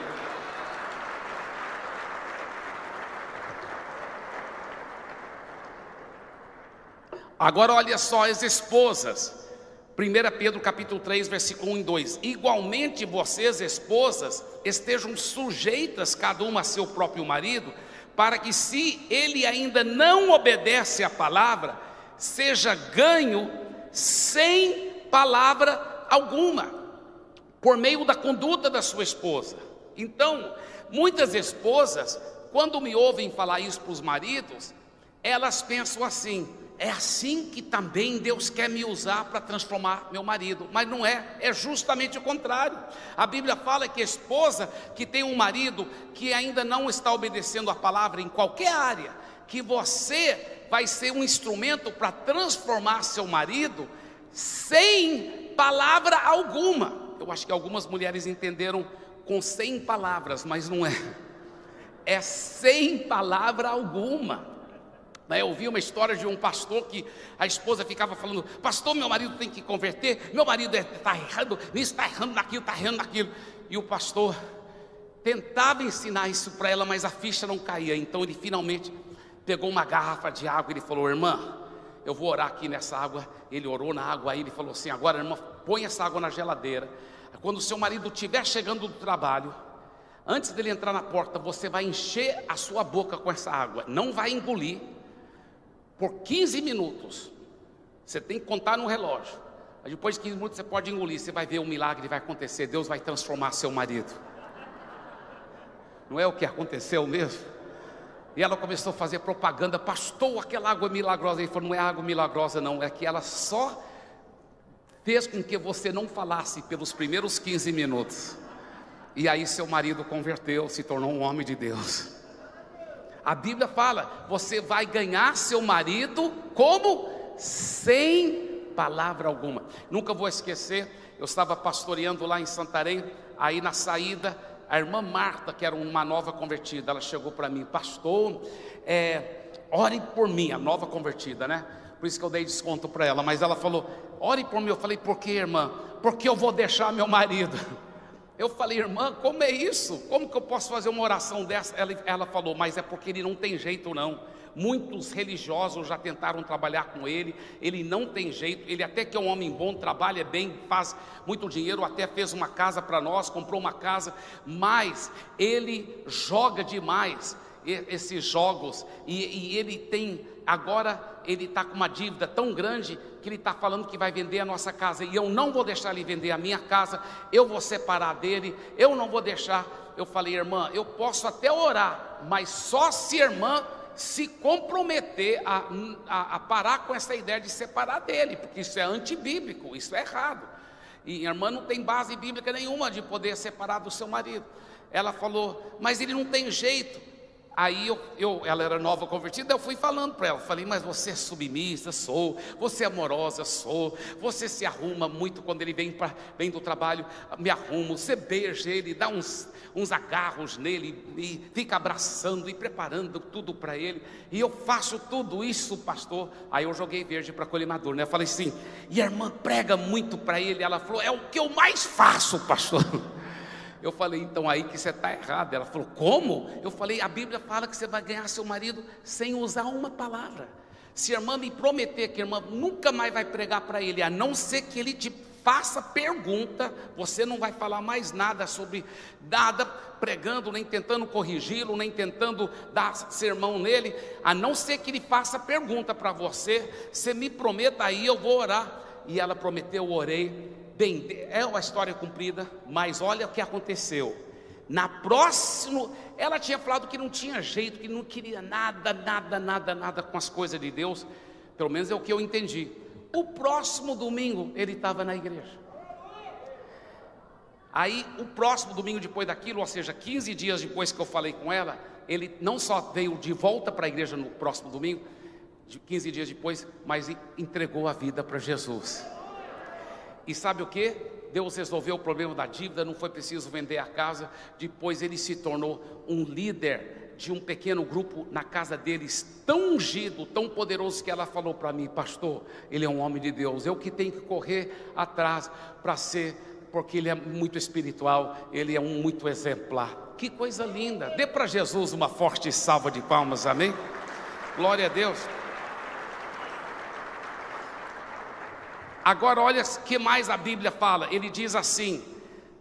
Agora olha só as esposas. 1 Pedro capítulo 3, versículo 1 e 2. Igualmente vocês, esposas, estejam sujeitas cada uma a seu próprio marido, para que, se ele ainda não obedece à palavra, seja ganho sem palavra alguma, por meio da conduta da sua esposa. Então, muitas esposas, quando me ouvem falar isso para os maridos, elas pensam assim: é assim que também Deus quer me usar para transformar meu marido. Mas não é, é justamente o contrário. A Bíblia fala que a esposa que tem um marido que ainda não está obedecendo a palavra em qualquer área, que você vai ser um instrumento para transformar seu marido sem palavra alguma. Eu acho que algumas mulheres entenderam com 100 palavras, mas não é. É sem palavra alguma. Eu ouvi uma história de um pastor que a esposa ficava falando: pastor, meu marido tem que converter, meu marido está errando nisso, está errando naquilo, está errando naquilo. E o pastor tentava ensinar isso para ela, mas a ficha não caía. Então ele finalmente pegou uma garrafa de água e ele falou: irmã, eu vou orar aqui nessa água. Ele orou na água, aí ele falou assim: agora, irmã, põe essa água na geladeira. Quando o seu marido estiver chegando do trabalho, antes dele entrar na porta, você vai encher a sua boca com essa água, não vai engolir, por 15 minutos. Você tem que contar no relógio. Depois de 15 minutos você pode engolir. Você vai ver um milagre, vai acontecer. Deus vai transformar seu marido. Não é o que aconteceu mesmo? E ela começou a fazer propaganda: pastor, aquela água é milagrosa. Ele falou: não é água milagrosa não, é que ela só fez com que você não falasse pelos primeiros 15 minutos. E aí seu marido converteu, se tornou um homem de Deus. A Bíblia fala: você vai ganhar seu marido como? Sem palavra alguma. Nunca vou esquecer, eu estava pastoreando lá em Santarém, aí na saída, a irmã Marta, que era uma nova convertida, ela chegou para mim: pastor, orem por mim, a nova convertida, né? Por isso que eu dei desconto para ela. Mas ela falou: orem por mim. Eu falei: por quê, irmã? Porque eu vou deixar meu marido. Eu falei: irmã, como é isso? Como que eu posso fazer uma oração dessa? Ela falou: mas é porque ele não tem jeito não. Muitos religiosos já tentaram trabalhar com ele, ele não tem jeito. Ele até que é um homem bom, trabalha bem, faz muito dinheiro, até fez uma casa para nós, comprou uma casa, mas ele joga demais. esses jogos, e ele tem, agora ele está com uma dívida tão grande, que ele está falando que vai vender a nossa casa, e eu não vou deixar ele vender a minha casa, eu vou separar dele, eu não vou deixar. Eu falei: irmã, eu posso até orar, mas só se a irmã se comprometer a parar com essa ideia de separar dele, porque isso é antibíblico, isso é errado, e a irmã não tem base bíblica nenhuma de poder separar do seu marido. Ela falou: mas ele não tem jeito. Aí ela era nova convertida, eu fui falando para ela, falei: mas você é submissa? Sou. Você é amorosa? Sou. Você se arruma muito quando ele vem do trabalho, me arrumo. Você beija ele, dá uns agarros nele, e fica abraçando e preparando tudo para ele, e eu faço tudo isso, pastor. Aí eu joguei verde para colimador, né? Eu falei assim: e a irmã prega muito para ele? Ela falou: é o que eu mais faço, pastor. Eu falei: então aí que você está errado. Ela falou: como? Eu falei: a Bíblia fala que você vai ganhar seu marido sem usar uma palavra. Se a irmã me prometer que a irmã nunca mais vai pregar para ele, a não ser que ele te faça pergunta, você não vai falar mais nada sobre nada, pregando, nem tentando corrigi-lo, nem tentando dar sermão nele, a não ser que ele faça pergunta para você. Você me prometa aí, eu vou orar. E ela prometeu, eu orei. Bem, é uma história cumprida, mas olha o que aconteceu. Na próxima, ela tinha falado que não tinha jeito, que não queria nada com as coisas de Deus. Pelo menos é o que eu entendi. O próximo domingo, ele estava na igreja. Aí, o próximo domingo depois daquilo, ou seja, 15 dias depois que eu falei com ela, ele não só veio de volta para a igreja no próximo domingo, 15 dias depois, mas entregou a vida para Jesus. E sabe o que? Deus resolveu o problema da dívida, não foi preciso vender a casa. Depois ele se tornou um líder de um pequeno grupo na casa deles, tão ungido, tão poderoso, que ela falou para mim: pastor, ele é um homem de Deus, eu que tenho que correr atrás para ser, porque ele é muito espiritual, ele é muito exemplar. Que coisa linda! Dê para Jesus uma forte salva de palmas, amém? Glória a Deus. Agora olha o que mais a Bíblia fala. Ele diz assim: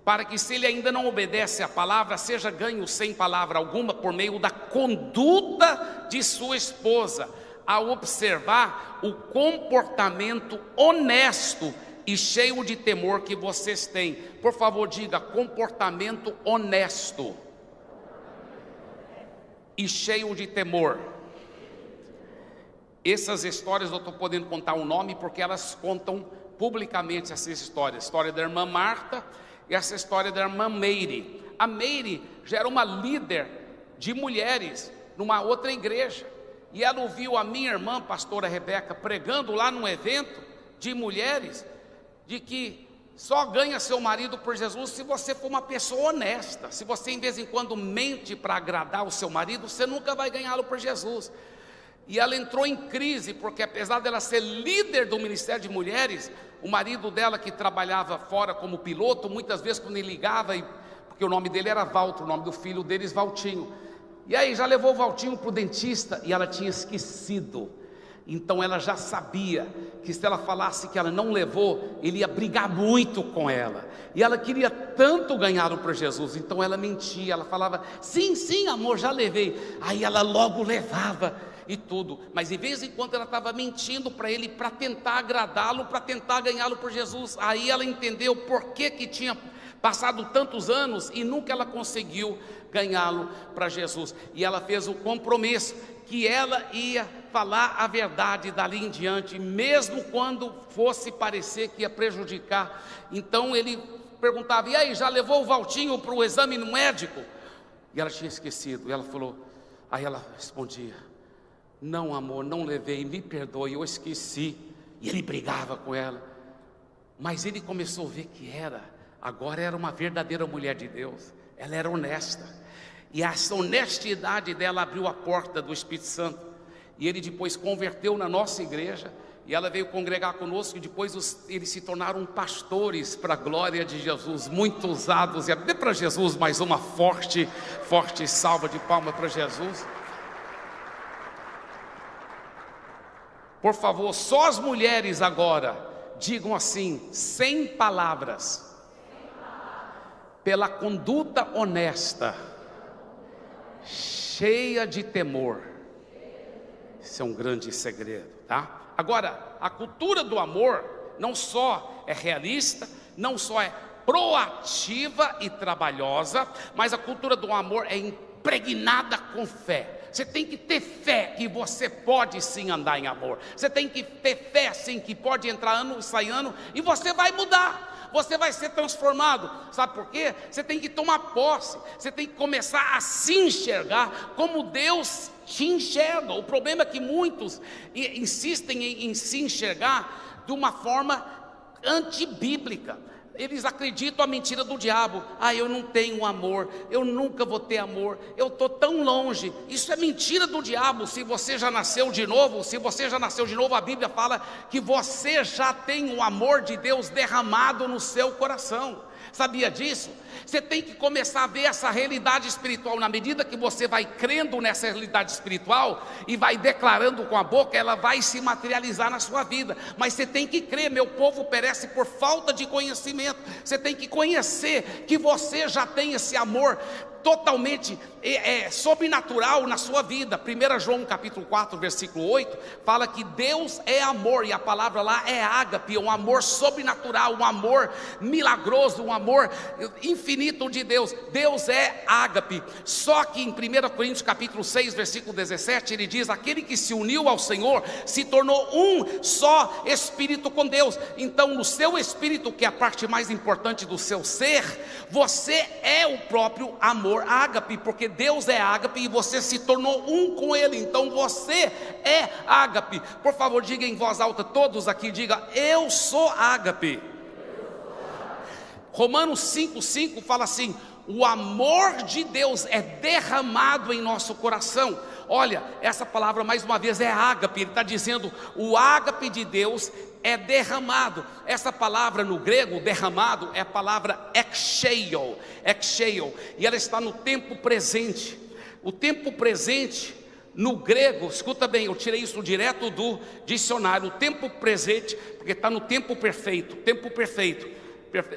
para que, se ele ainda não obedece à palavra, seja ganho sem palavra alguma por meio da conduta de sua esposa, ao observar o comportamento honesto e cheio de temor que vocês têm. Por favor, diga: comportamento honesto e cheio de temor. Essas histórias eu estou podendo contar o nome, porque elas contam publicamente essas histórias. A história da irmã Marta e essa história da irmã Meire. A Meire já era uma líder de mulheres numa outra igreja, e ela ouviu a minha irmã, pastora Rebeca, pregando lá num evento de mulheres, de que só ganha seu marido por Jesus se você for uma pessoa honesta. Se você em vez em quando mente para agradar o seu marido, você nunca vai ganhá-lo por Jesus. E ela entrou em crise, porque apesar dela ser líder do Ministério de Mulheres, o marido dela, que trabalhava fora como piloto, muitas vezes quando ele ligava, porque o nome dele era Valto, o nome do filho deles Valtinho, e aí já levou o Valtinho para o dentista, e ela tinha esquecido. Então ela já sabia que se ela falasse que ela não levou, ele ia brigar muito com ela, e ela queria tanto ganhá-lo para Jesus, então ela mentia, ela falava: sim, sim amor, já levei. Aí ela logo levava e tudo, mas em vez em quando ela estava mentindo para ele, para tentar agradá-lo, para tentar ganhá-lo por Jesus. Aí ela entendeu por que tinha passado tantos anos e nunca ela conseguiu ganhá-lo para Jesus, e ela fez o compromisso que ela ia falar a verdade dali em diante, mesmo quando fosse parecer que ia prejudicar. Então ele perguntava: e aí, já levou o Valtinho para o exame no médico? E ela tinha esquecido, e ela falou, aí ela respondia: não amor, não levei, me perdoe, eu esqueci. E ele brigava com ela, mas ele começou a ver que agora era uma verdadeira mulher de Deus, ela era honesta, e essa honestidade dela abriu a porta do Espírito Santo, e ele depois converteu na nossa igreja, e ela veio congregar conosco, e depois eles se tornaram pastores para a glória de Jesus, muito usados. E dê para Jesus mais uma forte salva de palmas para Jesus. Por favor, só as mulheres agora digam assim, sem palavras, pela conduta honesta cheia de temor. Esse é um grande segredo, tá? Agora, a cultura do amor não só é realista, não só é proativa e trabalhosa, mas a cultura do amor é impregnada com fé. Você tem que ter fé que você pode sim andar em amor. Você tem que ter fé sim que pode entrar ano e sair ano, e você vai mudar. Você vai ser transformado. Sabe por quê? Você tem que tomar posse. Você tem que começar a se enxergar como Deus te enxerga. O problema é que muitos insistem em se enxergar de uma forma antibíblica. Eles acreditam a mentira do diabo. Eu não tenho amor, eu nunca vou ter amor, eu estou tão longe. Isso é mentira do diabo. Se você já nasceu de novo, a Bíblia fala que você já tem o amor de Deus derramado no seu coração. Sabia disso? Você tem que começar a ver essa realidade espiritual. Na medida que você vai crendo nessa realidade espiritual e vai declarando com a boca, ela vai se materializar na sua vida. Mas você tem que crer. Meu povo perece por falta de conhecimento. Você tem que conhecer que você já tem esse amor totalmente sobrenatural na sua vida. 1 João capítulo 4 versículo 8 fala que Deus é amor, e a palavra lá é ágape, um amor sobrenatural, um amor milagroso, um amor infinito de Deus. Deus é ágape. Só que em 1 Coríntios capítulo 6 versículo 17 ele diz: aquele que se uniu ao Senhor se tornou um só espírito com Deus. Então no seu espírito, que é a parte mais importante do seu ser, você é o próprio amor ágape, porque Deus é ágape e você se tornou um com Ele. Então você é ágape. Por favor, diga em voz alta, todos aqui, diga: eu sou ágape. Romanos 5,5 fala assim: o amor de Deus é derramado em nosso coração. Olha, essa palavra mais uma vez é ágape. Ele está dizendo, o ágape de Deus é derramado. Essa palavra no grego, derramado, é a palavra exeio, e ela está no tempo presente. O tempo presente no grego, escuta bem, eu tirei isso direto do dicionário. O tempo presente, porque está no tempo perfeito.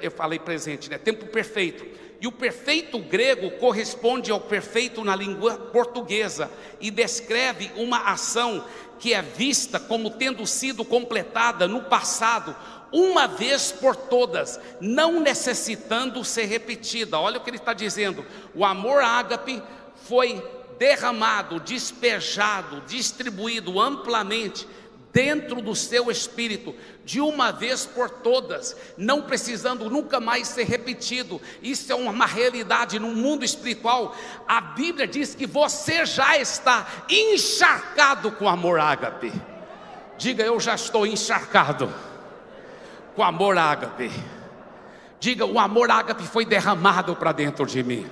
Eu falei presente, né? Tempo perfeito. E o perfeito grego corresponde ao perfeito na língua portuguesa e descreve uma ação que é vista como tendo sido completada no passado, uma vez por todas, não necessitando ser repetida. Olha o que ele está dizendo: o amor ágape foi derramado, despejado, distribuído amplamente dentro do seu espírito, de uma vez por todas, não precisando nunca mais ser repetido. Isso é uma realidade no mundo espiritual. A Bíblia diz que você já está encharcado com amor ágape. Diga: eu já estou encharcado com amor ágape. Diga: o amor ágape foi derramado para dentro de mim.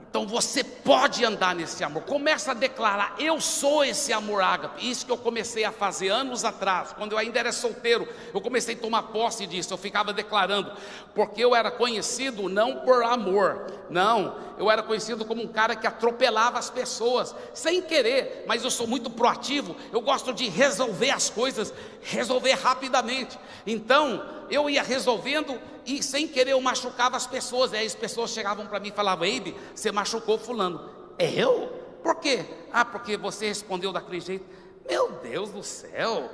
Então você pode andar nesse amor. Começa a declarar: eu sou esse amor ágape. Isso que eu comecei a fazer anos atrás, quando eu ainda era solteiro. Eu comecei a tomar posse disso. Eu ficava declarando, porque eu era conhecido não por amor, não, eu era conhecido como um cara que atropelava as pessoas, sem querer. Mas eu sou muito proativo. Eu gosto de resolver as coisas, resolver rapidamente. Então eu ia resolvendo e sem querer eu machucava as pessoas. E aí as pessoas chegavam para mim e falavam: Eibe, você machucou fulano. Eu? Por quê? Porque você respondeu daquele jeito. Meu Deus do céu,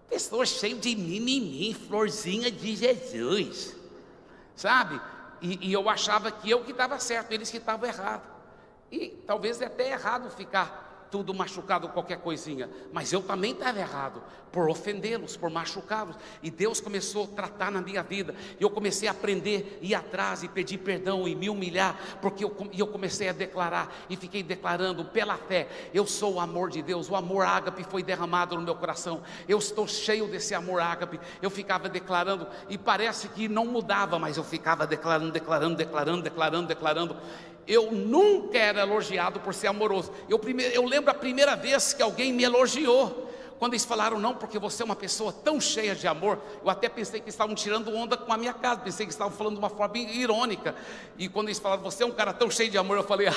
pessoa cheia de mimimi, florzinha de Jesus, sabe? E eu achava que eu que estava certo, eles que estavam errados. E talvez é até errado ficar tudo machucado, qualquer coisinha, mas eu também estava errado por ofendê-los, por machucá-los. E Deus começou a tratar na minha vida, e eu comecei a aprender, ir atrás e pedir perdão e me humilhar, porque eu comecei a declarar, e fiquei declarando pela fé: eu sou o amor de Deus. O amor ágape foi derramado no meu coração, eu estou cheio desse amor ágape. Eu ficava declarando, e parece que não mudava, mas eu ficava declarando. Eu nunca era elogiado por ser amoroso. Eu lembro a primeira vez que alguém me elogiou, quando eles falaram não, porque você é uma pessoa tão cheia de amor, eu até pensei que estavam tirando onda com a minha casa, pensei que estavam falando de uma forma irônica. E quando eles falaram, você é um cara tão cheio de amor, eu falei,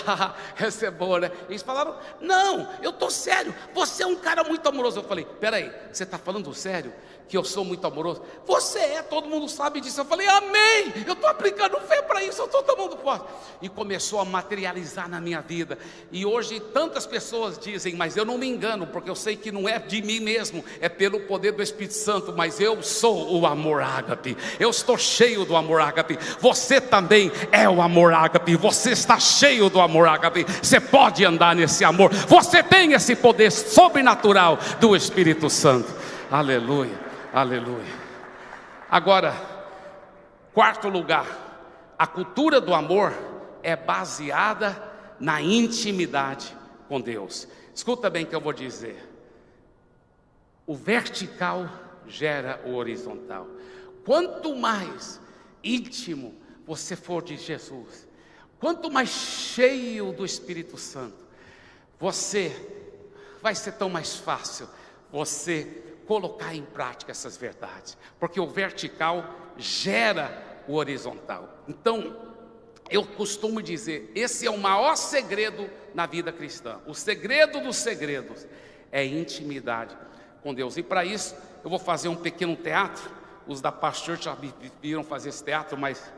essa é boa, né? Eles falaram, não, eu estou sério, você é um cara muito amoroso. Eu falei, peraí, você está falando sério? Que eu sou muito amoroso? Você é, todo mundo sabe disso. Eu falei, amém, eu estou aplicando fé para isso, eu estou tomando posse. E começou a materializar na minha vida. E hoje tantas pessoas dizem, mas eu não me engano, porque eu sei que não é de mim mesmo, é pelo poder do Espírito Santo. Mas eu sou o amor ágape, eu estou cheio do amor ágape. Você também é o amor ágape, você está cheio do amor ágape. Você pode andar nesse amor, você tem esse poder sobrenatural do Espírito Santo. Aleluia. Aleluia. Agora, quarto lugar, a cultura do amor é baseada na intimidade com Deus. Escuta bem o que eu vou dizer. O vertical gera o horizontal. Quanto mais íntimo você for de Jesus, quanto mais cheio do Espírito Santo, vai ser tão mais fácil você colocar em prática essas verdades, porque o vertical gera o horizontal. Então, eu costumo dizer, esse é o maior segredo na vida cristã. O segredo dos segredos é intimidade com Deus. E para isso, eu vou fazer um pequeno teatro. Os da Paz Church já viram fazer esse teatro, mas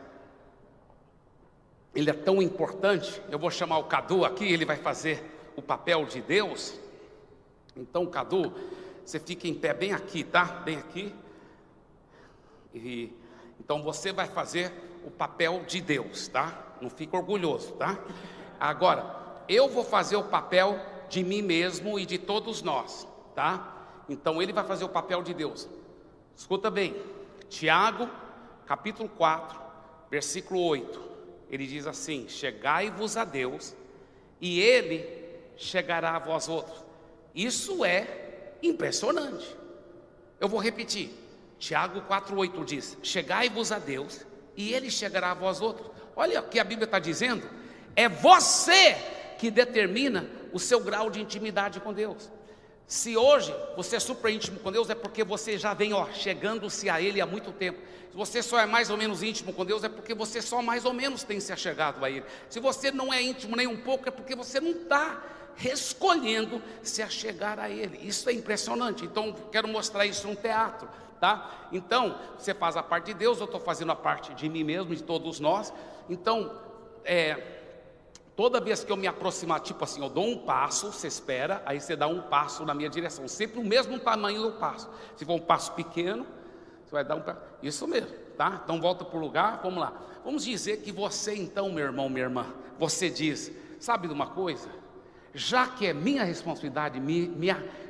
ele é tão importante. Eu vou chamar o Cadu aqui, ele vai fazer o papel de Deus. Então, Cadu, você fica em pé bem aqui, tá? Bem aqui. Então você vai fazer o papel de Deus, tá? Não fica orgulhoso, tá? Agora, eu vou fazer o papel de mim mesmo e de todos nós, tá? Então ele vai fazer o papel de Deus. Escuta bem, Tiago, capítulo 4, versículo 8. Ele diz assim: chegai-vos a Deus, e Ele chegará a vós outros. Isso é impressionante. Eu vou repetir. Tiago 4,8 diz: chegai-vos a Deus, e Ele chegará a vós outros. Olha o que a Bíblia está dizendo. É você que determina o seu grau de intimidade com Deus. Se hoje você é super íntimo com Deus, é porque você já vem chegando-se a Ele há muito tempo. Se você só é mais ou menos íntimo com Deus, é porque você só mais ou menos tem se achegado a Ele. Se você não é íntimo nem um pouco, é porque você não está escolhendo se achegar a Ele. Isso é impressionante. Então quero mostrar isso num teatro, tá? Então você faz a parte de Deus, eu estou fazendo a parte de mim mesmo, de todos nós. Então toda vez que eu me aproximar, tipo assim, eu dou um passo, você espera, aí você dá um passo na minha direção, sempre o mesmo tamanho do passo. Se for um passo pequeno, você vai dar um passo, isso mesmo, tá? Então volta para o lugar, vamos lá. Vamos dizer que você então, meu irmão, minha irmã, você diz, sabe de uma coisa? Já que é minha responsabilidade me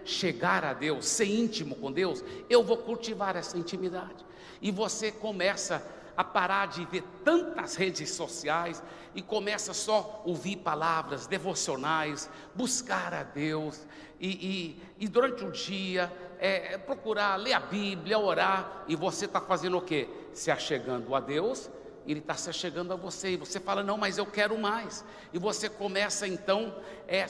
chegar a Deus, ser íntimo com Deus, eu vou cultivar essa intimidade. E você começa a parar de ver tantas redes sociais e começa só a ouvir palavras devocionais, buscar a Deus e durante o dia procurar ler a Bíblia, orar. E você está fazendo o quê? Se achegando a Deus. Ele está se achegando a você, e você fala, não, mas eu quero mais. E você começa então,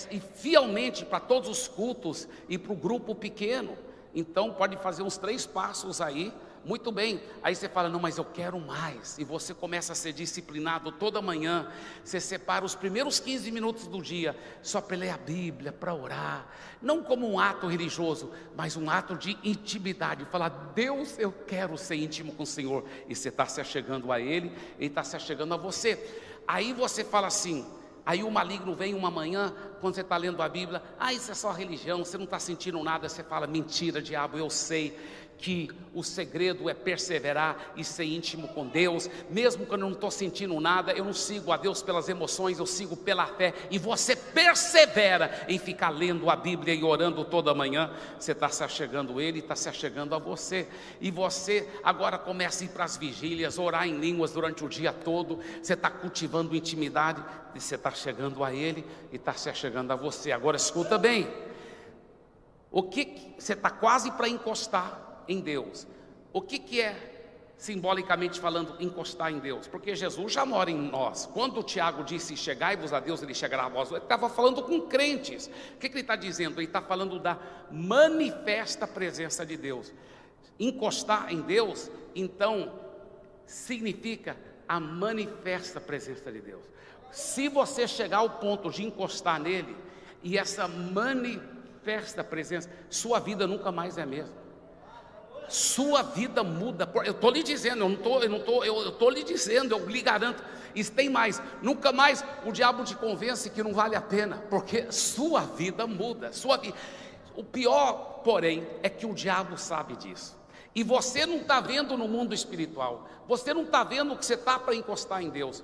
e fielmente para todos os cultos, e para o grupo pequeno. Então pode fazer uns 3 passos aí, muito bem. Aí você fala, não, mas eu quero mais. E você começa a ser disciplinado toda manhã. Você separa os primeiros 15 minutos do dia só para ler a Bíblia, para orar. Não como um ato religioso, mas um ato de intimidade. Falar, Deus, eu quero ser íntimo com o Senhor. E você está se achegando a Ele, Ele está se achegando a você. Aí você fala assim, aí o maligno vem uma manhã, quando você está lendo a Bíblia, isso é só religião, você não está sentindo nada. Você fala, mentira, diabo, eu sei que o segredo é perseverar e ser íntimo com Deus. Mesmo quando eu não estou sentindo nada, eu não sigo a Deus pelas emoções, eu sigo pela fé. E você persevera em ficar lendo a Bíblia e orando toda manhã. Você está se achegando a Ele, está se achegando a você. E você agora começa a ir para as vigílias, orar em línguas durante o dia todo. Você está cultivando intimidade, e você está chegando a Ele e está se achegando a você. Agora escuta bem, o que você está quase para encostar em Deus. O que é simbolicamente falando, encostar em Deus? Porque Jesus já mora em nós. Quando o Tiago disse, chegai-vos a Deus, ele chegará a vós, ele estava falando com crentes. O que ele está dizendo? Ele está falando da manifesta presença de Deus. Encostar em Deus, então, significa a manifesta presença de Deus. Se você chegar ao ponto de encostar nele, e essa manifesta presença, sua vida nunca mais é a mesma. Sua vida muda. Eu estou lhe dizendo, eu estou lhe dizendo, eu lhe garanto. E tem mais, nunca mais o diabo te convence que não vale a pena, porque sua vida muda. O pior, porém, é que o diabo sabe disso. E você não está vendo no mundo espiritual, você não está vendo que você está para encostar em Deus.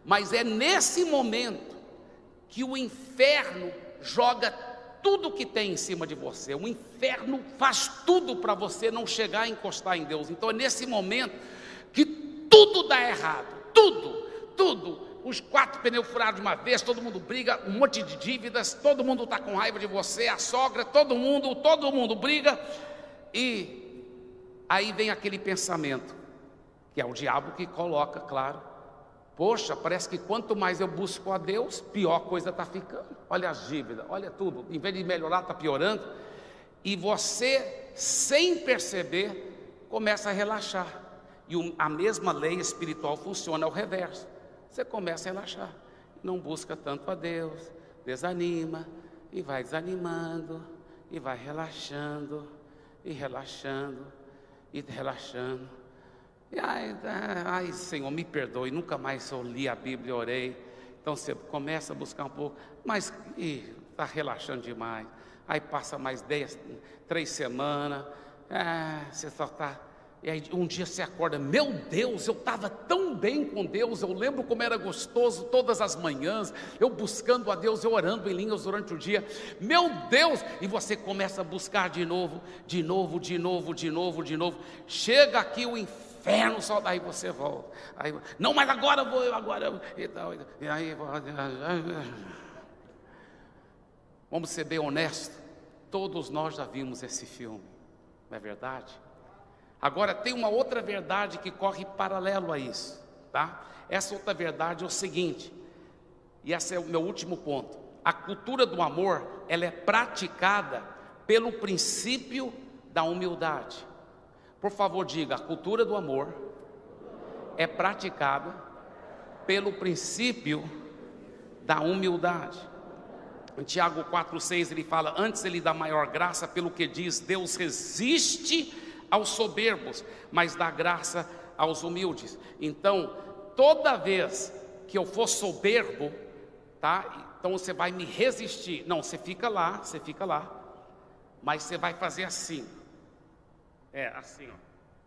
Mas é nesse momento que o inferno joga tudo que tem em cima de você. O inferno faz tudo para você não chegar a encostar em Deus. Então é nesse momento que tudo dá errado, tudo. Os 4 pneus furados de uma vez, todo mundo briga, um monte de dívidas, todo mundo está com raiva de você, a sogra, todo mundo briga. E aí vem aquele pensamento, que é o diabo que coloca, claro. Poxa, parece que quanto mais eu busco a Deus, pior a coisa está ficando. Olha as dívidas, olha tudo. Em vez de melhorar, está piorando. E você, sem perceber, começa a relaxar. E a mesma lei espiritual funciona ao reverso. Você começa a relaxar. Não busca tanto a Deus, desanima, e vai desanimando, e vai relaxando, e relaxando, e relaxando. E ai, Senhor, me perdoe, nunca mais eu li a Bíblia e orei. Então você começa a buscar um pouco, mas está relaxando demais. Aí passa mais 3 semanas, você só está. E aí um dia você acorda, meu Deus, eu estava tão bem com Deus, eu lembro como era gostoso todas as manhãs, eu buscando a Deus, eu orando em línguas durante o dia, meu Deus, e você começa a buscar de novo, chega aqui o inferno, só daí você volta, aí, não, mas agora e aí, vamos ser bem honestos, todos nós já vimos esse filme, não é verdade? Agora tem uma outra verdade que corre paralelo a isso, tá? Essa outra verdade é o seguinte, e esse é o meu último ponto: a cultura do amor, ela é praticada pelo princípio da humildade. Por favor, diga: a cultura do amor é praticada pelo princípio da humildade. Em Tiago 4,6 ele fala: antes ele dá maior graça, pelo que diz, Deus resiste aos soberbos, mas dá graça aos humildes. Então, toda vez que eu for soberbo, tá? Então você vai me resistir. Não, você fica lá, mas você vai fazer assim. Assim, ó,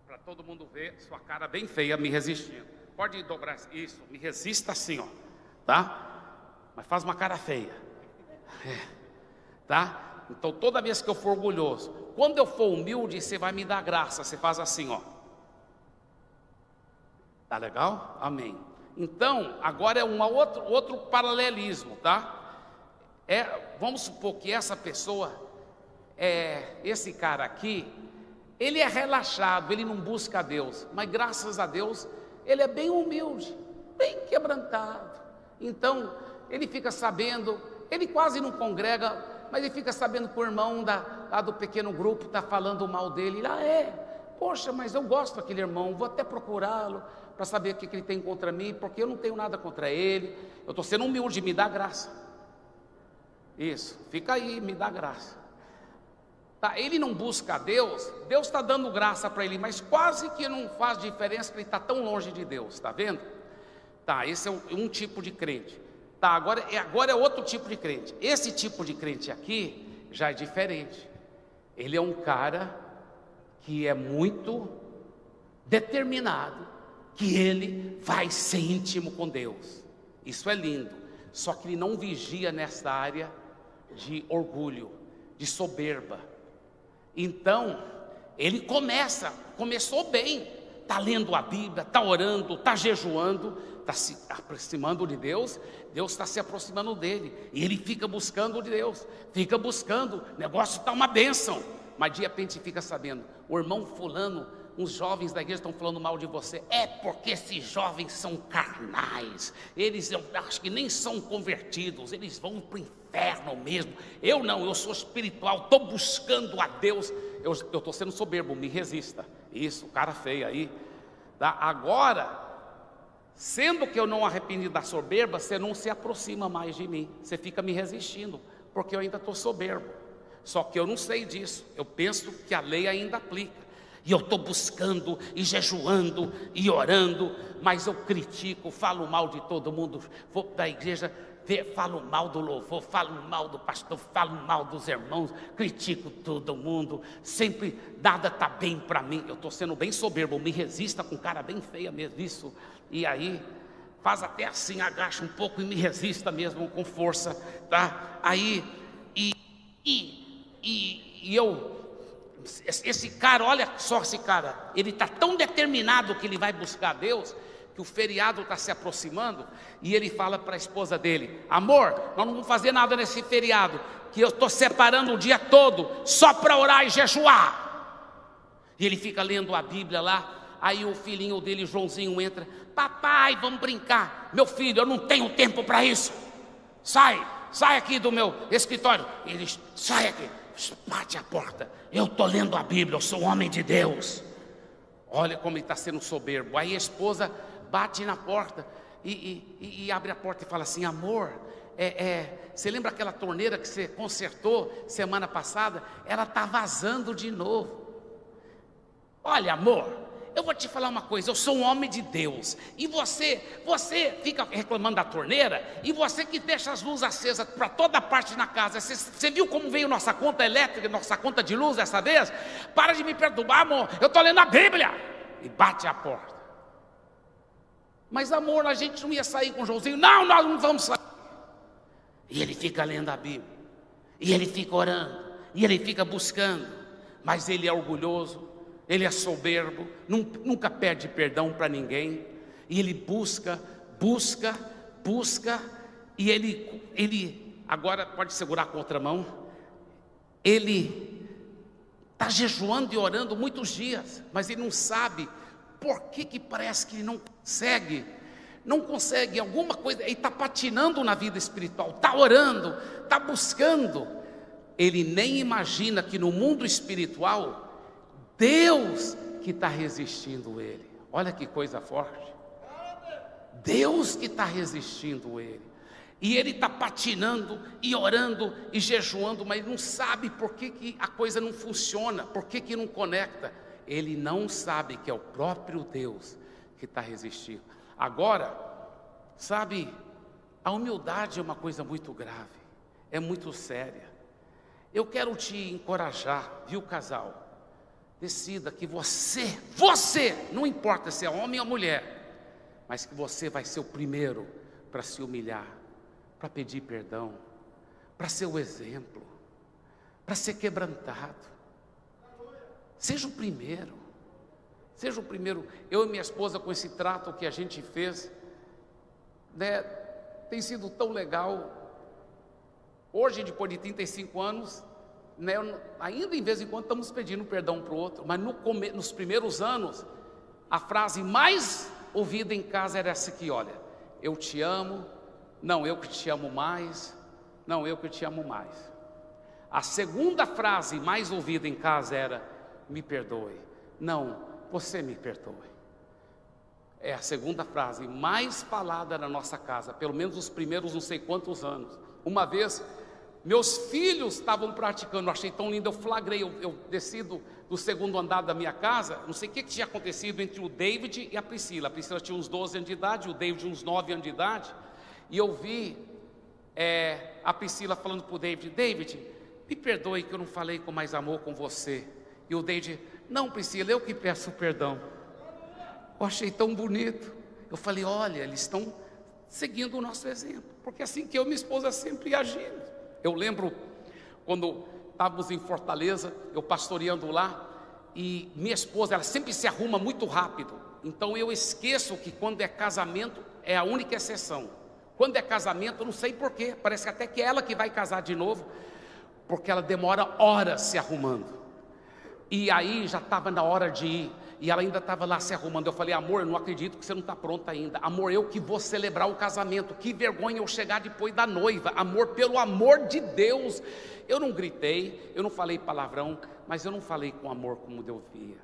para todo mundo ver sua cara bem feia me resistindo. Pode dobrar isso, me resista assim, ó, tá? Mas faz uma cara feia, tá? Então toda vez que eu for orgulhoso, quando eu for humilde, você vai me dar graça. Você faz assim, ó. Tá legal? Amém. Então, agora é outro paralelismo, tá? Vamos supor que essa pessoa, esse cara aqui, ele é relaxado, ele não busca a Deus, mas graças a Deus, ele é bem humilde, bem quebrantado. Então, ele fica sabendo, ele quase não congrega, mas ele fica sabendo que o irmão lá do pequeno grupo está falando mal dele. Poxa, mas eu gosto daquele irmão, vou até procurá-lo para saber o que ele tem contra mim, porque eu não tenho nada contra ele, eu estou sendo humilde, me dá graça. Isso, fica aí, me dá graça. Tá, ele não busca a Deus, Deus está dando graça para ele, mas quase que não faz diferença, porque ele está tão longe de Deus, está vendo? Tá, esse é um tipo de crente. Tá, agora é outro tipo de crente. Esse tipo de crente aqui já é diferente. Ele é um cara que é muito determinado, que ele vai ser íntimo com Deus. Isso é lindo. Só que ele não vigia nessa área de orgulho, de soberba. Então, ele começou bem, está lendo a Bíblia, está orando, está jejuando, está se aproximando de Deus, Deus está se aproximando dele, e ele fica buscando de Deus, o negócio está uma bênção, mas de repente fica sabendo, o irmão fulano uns jovens da igreja estão falando mal de você. É porque esses jovens são carnais, eles eu acho que nem são convertidos, eles vão para o inferno mesmo. Eu não, eu sou espiritual, estou buscando a Deus. Eu estou sendo soberbo, me resista. Isso, cara feio aí, tá? Agora, sendo que eu não arrependi da soberba, você não se aproxima mais de mim, você fica me resistindo, porque eu ainda estou soberbo. Só que eu não sei disso, eu penso que a lei ainda aplica. E eu estou buscando e jejuando e orando, mas eu critico, falo mal de todo mundo. Vou da igreja, falo mal do louvor, falo mal do pastor, falo mal dos irmãos, critico todo mundo. Sempre nada está bem para mim. Eu estou sendo bem soberbo, me resista com cara bem feia mesmo, isso. E aí, faz até assim, agacha um pouco e me resista mesmo com força, tá? Aí, esse cara, olha só esse cara, ele está tão determinado que ele vai buscar Deus, que o feriado está se aproximando, e ele fala para a esposa dele: amor, nós não vamos fazer nada nesse feriado, que eu estou separando o dia todo, só para orar e jejuar. E ele fica lendo a Bíblia lá, aí o filhinho dele, Joãozinho, entra: papai, vamos brincar. Meu filho, eu não tenho tempo para isso, sai aqui do meu escritório. Ele sai aqui, bate a porta. Eu estou lendo a Bíblia, eu sou homem de Deus. Olha como ele está sendo soberbo. Aí a esposa bate na porta e abre a porta e fala assim: amor, você lembra aquela torneira que você consertou semana passada? Ela está vazando de novo. Olha, amor, eu vou te falar uma coisa, eu sou um homem de Deus, e você fica reclamando da torneira, e você que deixa as luzes acesas para toda parte na casa. Você viu como veio nossa conta elétrica, nossa conta de luz dessa vez? Para de me perturbar, amor, eu estou lendo a Bíblia. E bate a porta. Mas amor, a gente não ia sair com o Joãozinho. Não, nós não vamos sair. E ele fica lendo a Bíblia, e ele fica orando, e ele fica buscando, mas ele é orgulhoso, ele é soberbo, nunca pede perdão para ninguém, e ele busca, e ele agora pode segurar com outra mão, ele está jejuando e orando muitos dias, mas ele não sabe por que parece que ele não consegue alguma coisa, ele está patinando na vida espiritual, está orando, está buscando, ele nem imagina que no mundo espiritual, Deus que está resistindo ele. Olha que coisa forte. Deus que está resistindo ele. E ele está patinando e orando e jejuando, mas não sabe por que a coisa não funciona, por que não conecta. Ele não sabe que é o próprio Deus que está resistindo. Agora, sabe, a humildade é uma coisa muito grave, é muito séria. Eu quero te encorajar, viu, casal? Decida que você, não importa se é homem ou mulher, mas que você vai ser o primeiro para se humilhar, para pedir perdão, para ser o exemplo, para ser quebrantado. Seja o primeiro. Eu e minha esposa, com esse trato que a gente fez, né, tem sido tão legal. Hoje, depois de 35 anos, né, ainda em vez em quando estamos pedindo perdão para o outro, mas nos primeiros anos, a frase mais ouvida em casa era essa aqui: olha, eu te amo, não, eu que te amo mais, não, eu que te amo mais. A segunda frase mais ouvida em casa era: me perdoe, não, você me perdoe. É a segunda frase mais falada na nossa casa, pelo menos os primeiros não sei quantos anos. Uma vez, meus filhos estavam praticando, eu achei tão lindo, eu flagrei, eu desci do segundo andar da minha casa, não sei o que tinha acontecido entre o David e a Priscila. A Priscila tinha uns 12 anos de idade, o David uns 9 anos de idade, e eu vi a Priscila falando para o David: David, me perdoe que eu não falei com mais amor com você. E o David: não, Priscila, eu que peço perdão. Eu achei tão bonito. Eu falei: olha, eles estão seguindo o nosso exemplo, porque é assim que eu e minha esposa sempre agimos. Eu lembro quando estávamos em Fortaleza, eu pastoreando lá, e minha esposa, ela sempre se arruma muito rápido. Então eu esqueço que quando é casamento é a única exceção. Quando é casamento, eu não sei porquê, parece até que é ela que vai casar de novo, porque ela demora horas se arrumando. E aí já estava na hora de ir, E ela ainda estava lá se arrumando. Eu falei: amor, eu não acredito que você não está pronta ainda. Amor, eu que vou celebrar o casamento. Que vergonha eu chegar depois da noiva. Amor, pelo amor de Deus. Eu não gritei, eu não falei palavrão, mas eu não falei com amor como Deus via.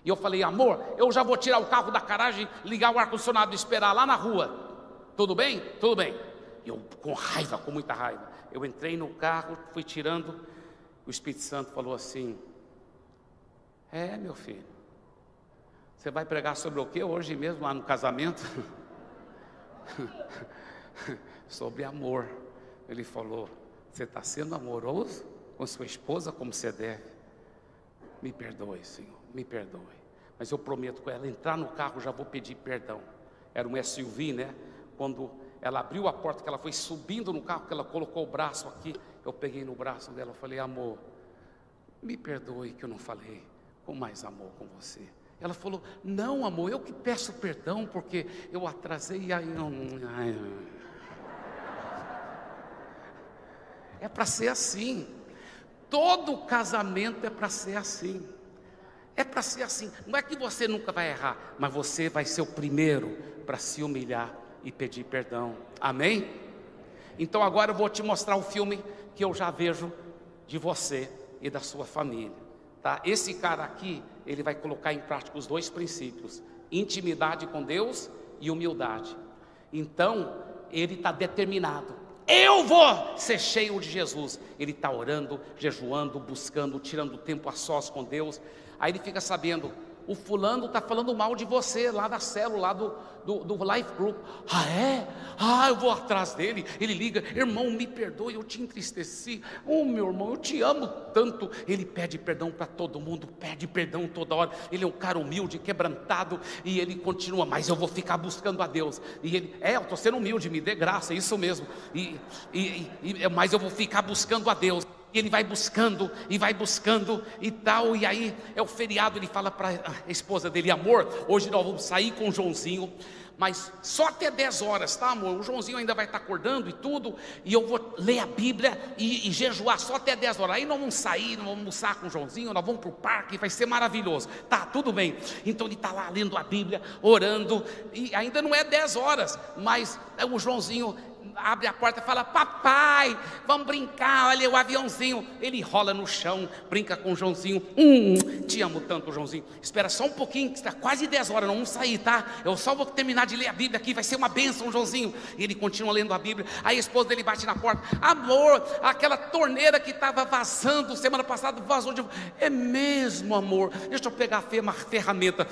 E eu falei: amor, eu já vou tirar o carro da garagem, ligar o ar-condicionado e esperar lá na rua. Tudo bem? Tudo bem. E eu com raiva, com muita raiva, eu entrei no carro, fui tirando. O Espírito Santo falou assim: é, meu filho, você vai pregar sobre o que hoje mesmo lá no casamento? Sobre amor. Ele falou: você está sendo amoroso com sua esposa como você deve. Me perdoe, Senhor, me perdoe. Mas eu prometo, quando ela entrar no carro, já vou pedir perdão. Era um SUV, né? Quando ela abriu a porta, que ela foi subindo no carro, que ela colocou o braço aqui, eu peguei no braço dela, eu falei: amor, me perdoe que eu não falei com mais amor com você. Ela falou: não, amor, eu que peço perdão, porque eu atrasei. É para ser assim. Todo casamento é para ser assim. É para ser assim. Não é que você nunca vai errar, mas você vai ser o primeiro para se humilhar e pedir perdão. Amém? Então agora eu vou te mostrar o filme que eu já vejo de você e da sua família, tá? Esse cara aqui, ele vai colocar em prática os dois princípios: intimidade com Deus e humildade. Então ele está determinado: eu vou ser cheio de Jesus. Ele está orando, jejuando, buscando, tirando tempo a sós com Deus. Aí ele fica sabendo: o fulano está falando mal de você, lá da célula, lá do Life Group. Ah, é? Ah, eu vou atrás dele. Ele liga: irmão, me perdoe, eu te entristeci. Oh, meu irmão, eu te amo tanto. Ele pede perdão para todo mundo, pede perdão toda hora. Ele é um cara humilde, quebrantado. E ele continua: mas eu vou ficar buscando a Deus. E ele: eu estou sendo humilde, me dê graça, é isso mesmo. Mas eu vou ficar buscando a Deus. E ele vai buscando e tal. E aí é o feriado, ele fala para a esposa dele: amor, hoje nós vamos sair com o Joãozinho, mas só até 10 horas, tá, amor? O Joãozinho ainda vai estar acordando e tudo, e eu vou ler a Bíblia e jejuar só até 10 horas. Aí nós vamos sair, nós vamos almoçar com o Joãozinho, nós vamos para o parque, vai ser maravilhoso. Tá, tudo bem. Então ele está lá lendo a Bíblia, orando, e ainda não é 10 horas, mas o Joãozinho abre a porta e fala: papai, vamos brincar, olha o aviãozinho. Ele rola no chão, brinca com o Joãozinho. Te amo tanto, Joãozinho. Espera só um pouquinho, que está quase 10 horas, não vamos sair, tá? Eu só vou terminar de ler a Bíblia aqui, vai ser uma bênção, Joãozinho. E ele continua lendo a Bíblia. Aí a esposa dele bate na porta: amor, aquela torneira que estava vazando semana passada, vazou de... É mesmo, amor? Deixa eu pegar a ferramenta.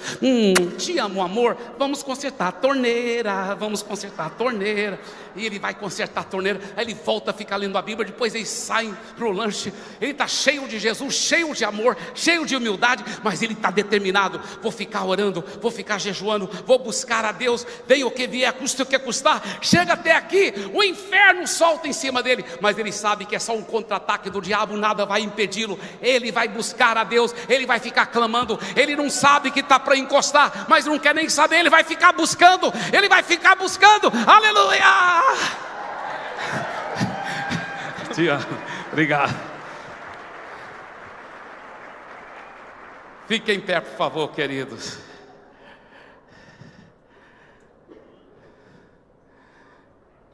Te amo, amor. Vamos consertar a torneira, vamos consertar a torneira. E ele vai consertar a torneira. Aí ele volta a ficar lendo a Bíblia. Depois eles saem para o lanche. Ele está cheio de Jesus, cheio de amor, cheio de humildade, mas ele está determinado: vou ficar orando, vou ficar jejuando, vou buscar a Deus, venha o que vier, custe o que custar. Chega até aqui, o inferno solta em cima dele, mas ele sabe que é só um contra-ataque do diabo, nada vai impedi-lo. Ele vai buscar a Deus, ele vai ficar clamando. Ele não sabe que está para encostar, mas não quer nem saber. Ele vai ficar buscando, ele vai ficar buscando. Aleluia! Tia, obrigado. Fiquem em pé, por favor, queridos.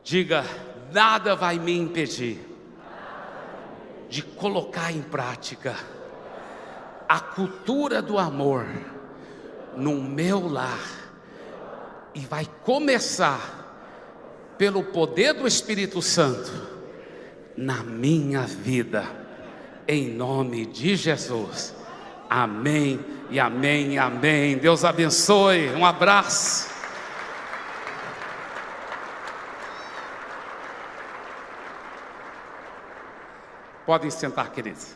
Diga: nada vai me impedir de colocar em prática a cultura do amor no meu lar. E vai começar pelo poder do Espírito Santo na minha vida, em nome de Jesus. Amém e amém e amém. Deus abençoe. Um abraço. Podem sentar, queridos.